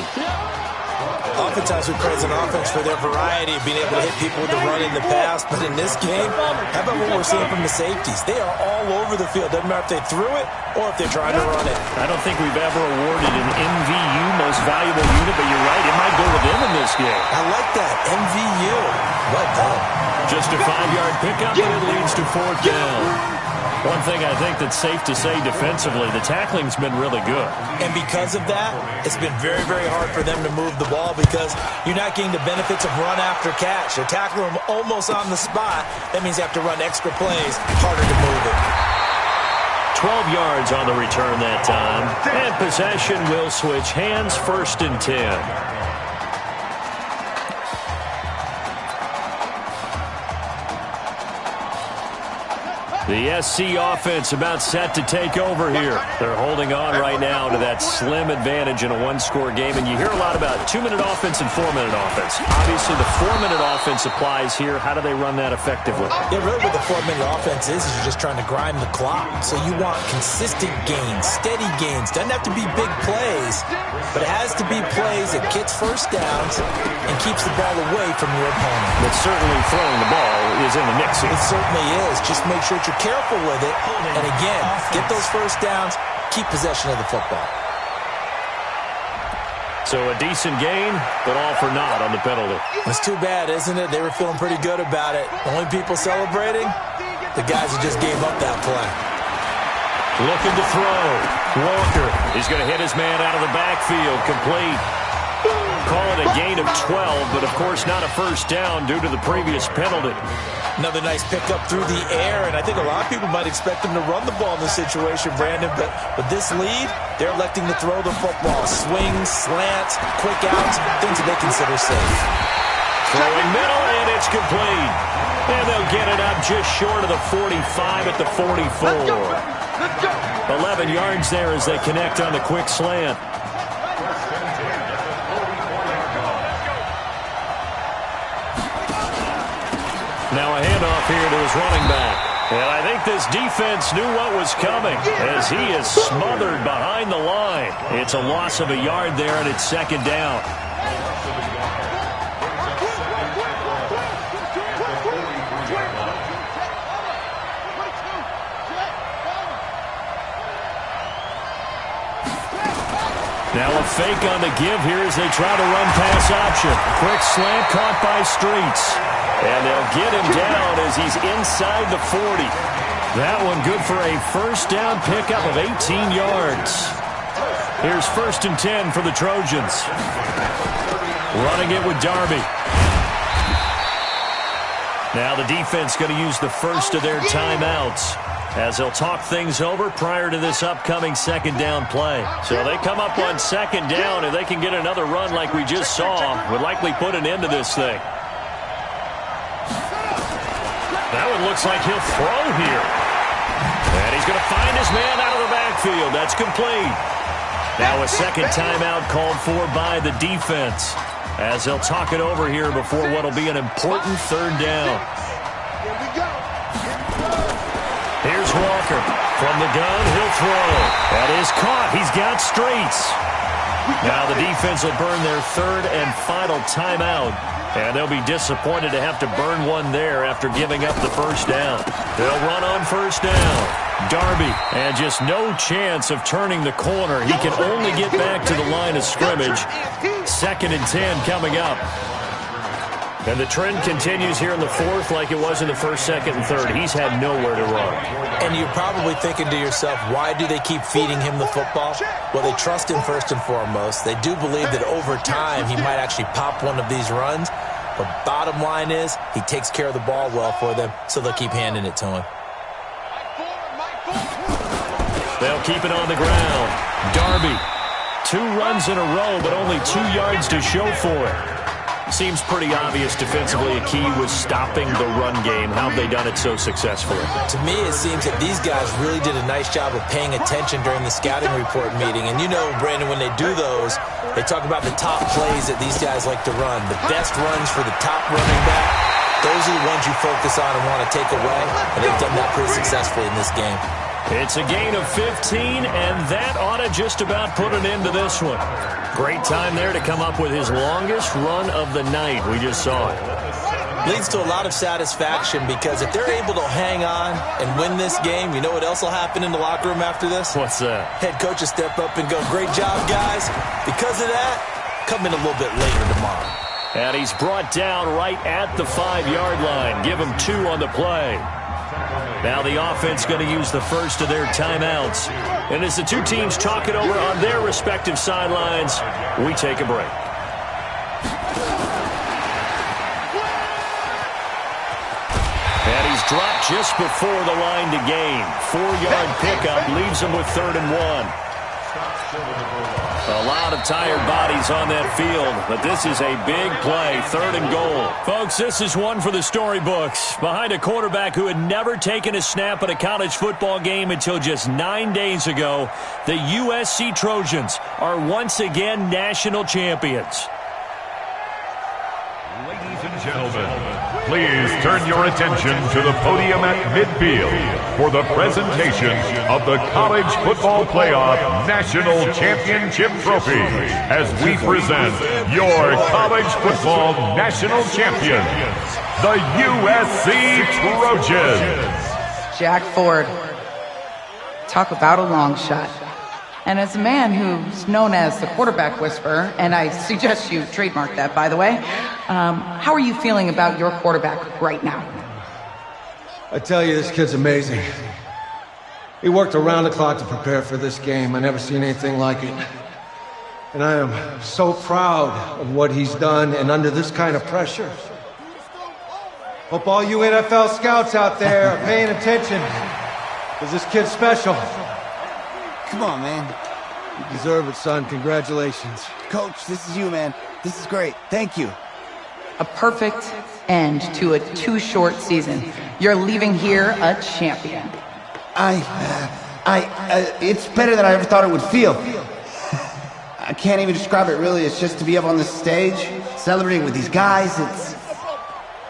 Oftentimes we praise an offense for their variety of being able to hit people with the run in the pass, but in this game, how about what we're seeing from the safeties? They are all over the field. Doesn't matter if they threw it or if they're trying to run it. I don't think we've ever awarded an MVU, most valuable unit, but you're right, it might go with them in this game. I like that, MVU. Well done. Just a 5-yard pickup, and it leads to 4th down. One thing I think that's safe to say defensively, the tackling's been really good. And because of that, it's been very, very hard for them to move the ball because you're not getting the benefits of run after catch. They're tackling them almost on the spot. That means you have to run extra plays, harder to move it. 12 yards on the return that time. And possession will switch hands, 1st and 10. The SC offense about set to take over here. They're holding on right now to that slim advantage in a one-score game. And you hear a lot about 2-minute offense and 4-minute offense. Obviously, the 4-minute offense applies here. How do they run that effectively? Yeah, really what the 4-minute offense is you're just trying to grind the clock. So you want consistent gains, steady gains. Doesn't have to be big plays, but it has to be plays that gets first downs and keeps the ball away from your opponent. But certainly throwing the ball is in the mix here. It certainly is. Just make sure that you're careful with it. And again, get those first downs, keep possession of the football. So a decent gain, but all for naught on the penalty. It's too bad, isn't it? They were feeling pretty good about it. The only people celebrating, the guys who just gave up that play. Looking to throw. Walker, he's going to hit his man out of the backfield, complete. Call it a gain of 12, but of course not a first down due to the previous penalty. Another nice pickup through the air, and I think a lot of people might expect them to run the ball in this situation, Brandon, but with this lead, they're electing to throw the football. Swings, slants, quick outs, things that they consider safe. Throwing middle, and it's complete. And they'll get it up just short of the 45 at the 44. 11 yards there as they connect on the quick slant. Now a handoff here to his running back. And I think this defense knew what was coming as he is smothered behind the line. It's a loss of a yard there, and it's 2nd down. Now a fake on the give here as they try to run pass option. Quick slant caught by Streets. And they'll get him down as he's inside the 40. That one good for a first down pickup of 18 yards. Here's 1st and 10 for the Trojans. Running it with Darby. Now the defense going to use the first of their timeouts as they'll talk things over prior to this upcoming 2nd down play. So they come up on 2nd down, and they can get another run like we just saw. Would likely put an end to this thing. That one looks like he'll throw here. And he's going to find his man out of the backfield. That's complete. Now a 2nd timeout called for by the defense as they'll talk it over here before what will be an important 3rd down. Here's Walker. From the gun, he'll throw. That is caught. He's got Streets. Now the defense will burn their 3rd and final timeout. And they'll be disappointed to have to burn one there after giving up the first down. They'll run on 1st down. Darby, and just no chance of turning the corner. He can only get back to the line of scrimmage. 2nd and 10 coming up. And the trend continues here in the 4th like it was in the 1st, 2nd, and 3rd. He's had nowhere to run. And you're probably thinking to yourself, why do they keep feeding him the football? Well, they trust him first and foremost. They do believe that over time he might actually pop one of these runs. But bottom line is he takes care of the ball well for them, so they'll keep handing it to him. They'll keep it on the ground. Darby, 2 runs in a row, but only 2 yards to show for it. Seems pretty obvious defensively a key was stopping the run game. How have they done it so successfully? To me, it seems that these guys really did a nice job of paying attention during the scouting report meeting. And you know, Brandon, when they do those, they talk about the top plays that these guys like to run. The best runs for the top running back, those are the ones you focus on and want to take away. And they've done that pretty successfully in this game. It's a gain of 15, and that ought to just about put an end to this one. Great time there to come up with his longest run of the night. We just saw it. Leads to a lot of satisfaction because if they're able to hang on and win this game, you know what else will happen in the locker room after this? What's that? Head coach will step up and go, great job, guys. Because of that, come in a little bit later tomorrow. And he's brought down right at the 5-yard line. Give him 2 on the play. Now the offense going to use the first of their timeouts. And as the two teams talk it over on their respective sidelines, we take a break. And he's dropped just before the line to gain. 4-yard pickup leaves him with 3rd and 1. A lot of tired bodies on that field, but this is a big play, 3rd and goal. Folks, this is one for the storybooks. Behind a quarterback who had never taken a snap at a college football game until just 9 days ago, the USC Trojans are once again national champions. Ladies and gentlemen, please turn your attention to the podium at midfield for the presentation of the College Football Playoff National Championship Trophy as we present your college football national champions, the USC Trojans. Jack Ford. Talk about a long shot. And as a man who's known as the quarterback whisperer, and I suggest you trademark that, by the way, how are you feeling about your quarterback right now? I tell you, this kid's amazing. He worked around the clock to prepare for this game. I never seen anything like it. And I am so proud of what he's done, and under this kind of pressure. Hope all you NFL scouts out there are paying attention, because this kid's special. Come on, man. You deserve it, son. Congratulations. Coach, this is you, man. This is great. Thank you. A perfect end to a too-short season. You're leaving here a champion. It's better than I ever thought it would feel. I can't even describe it, really. It's just to be up on this stage, celebrating with these guys.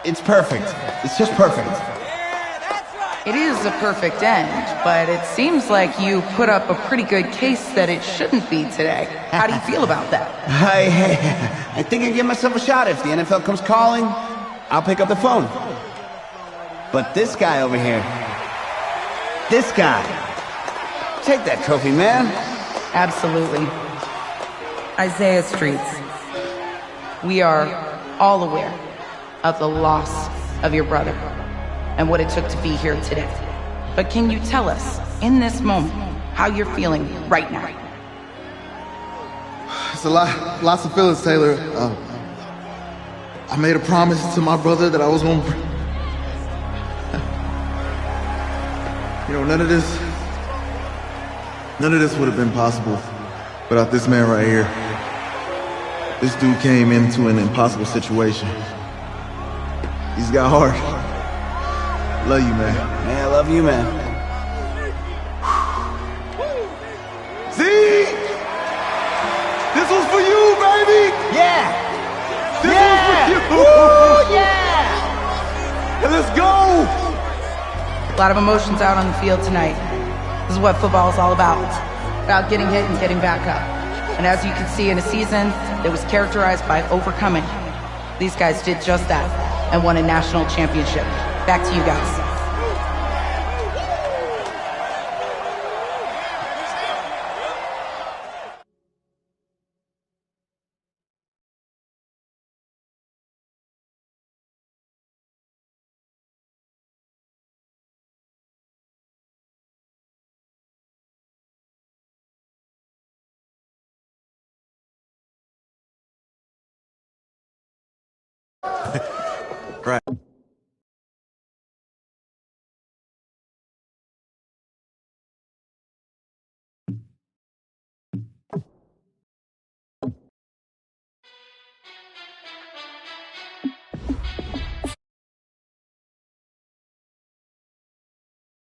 It's perfect. It's just perfect. It is a perfect end, but it seems like you put up a pretty good case that it shouldn't be today. How do you feel about that? I think I can give myself a shot. If the NFL comes calling, I'll pick up the phone. But this guy over here, this guy, take that trophy, man. Absolutely. Isaiah Streets, we are all aware of the loss of your brother and what it took to be here today. But can you tell us, in this moment, how you're feeling right now? It's lots of feelings, Taylor. I made a promise to my brother that I was going to... You know, none of this would have been possible without this man right here. This dude came into an impossible situation. He's got heart. Love you, man. Man, I love you, man. See? This was for you, baby! Yeah! This was for you! Woo, yeah! And let's go! A lot of emotions out on the field tonight. This is what football is all about getting hit and getting back up. And as you can see, in a season that was characterized by overcoming, these guys did just that and won a national championship. Back to you guys. Right.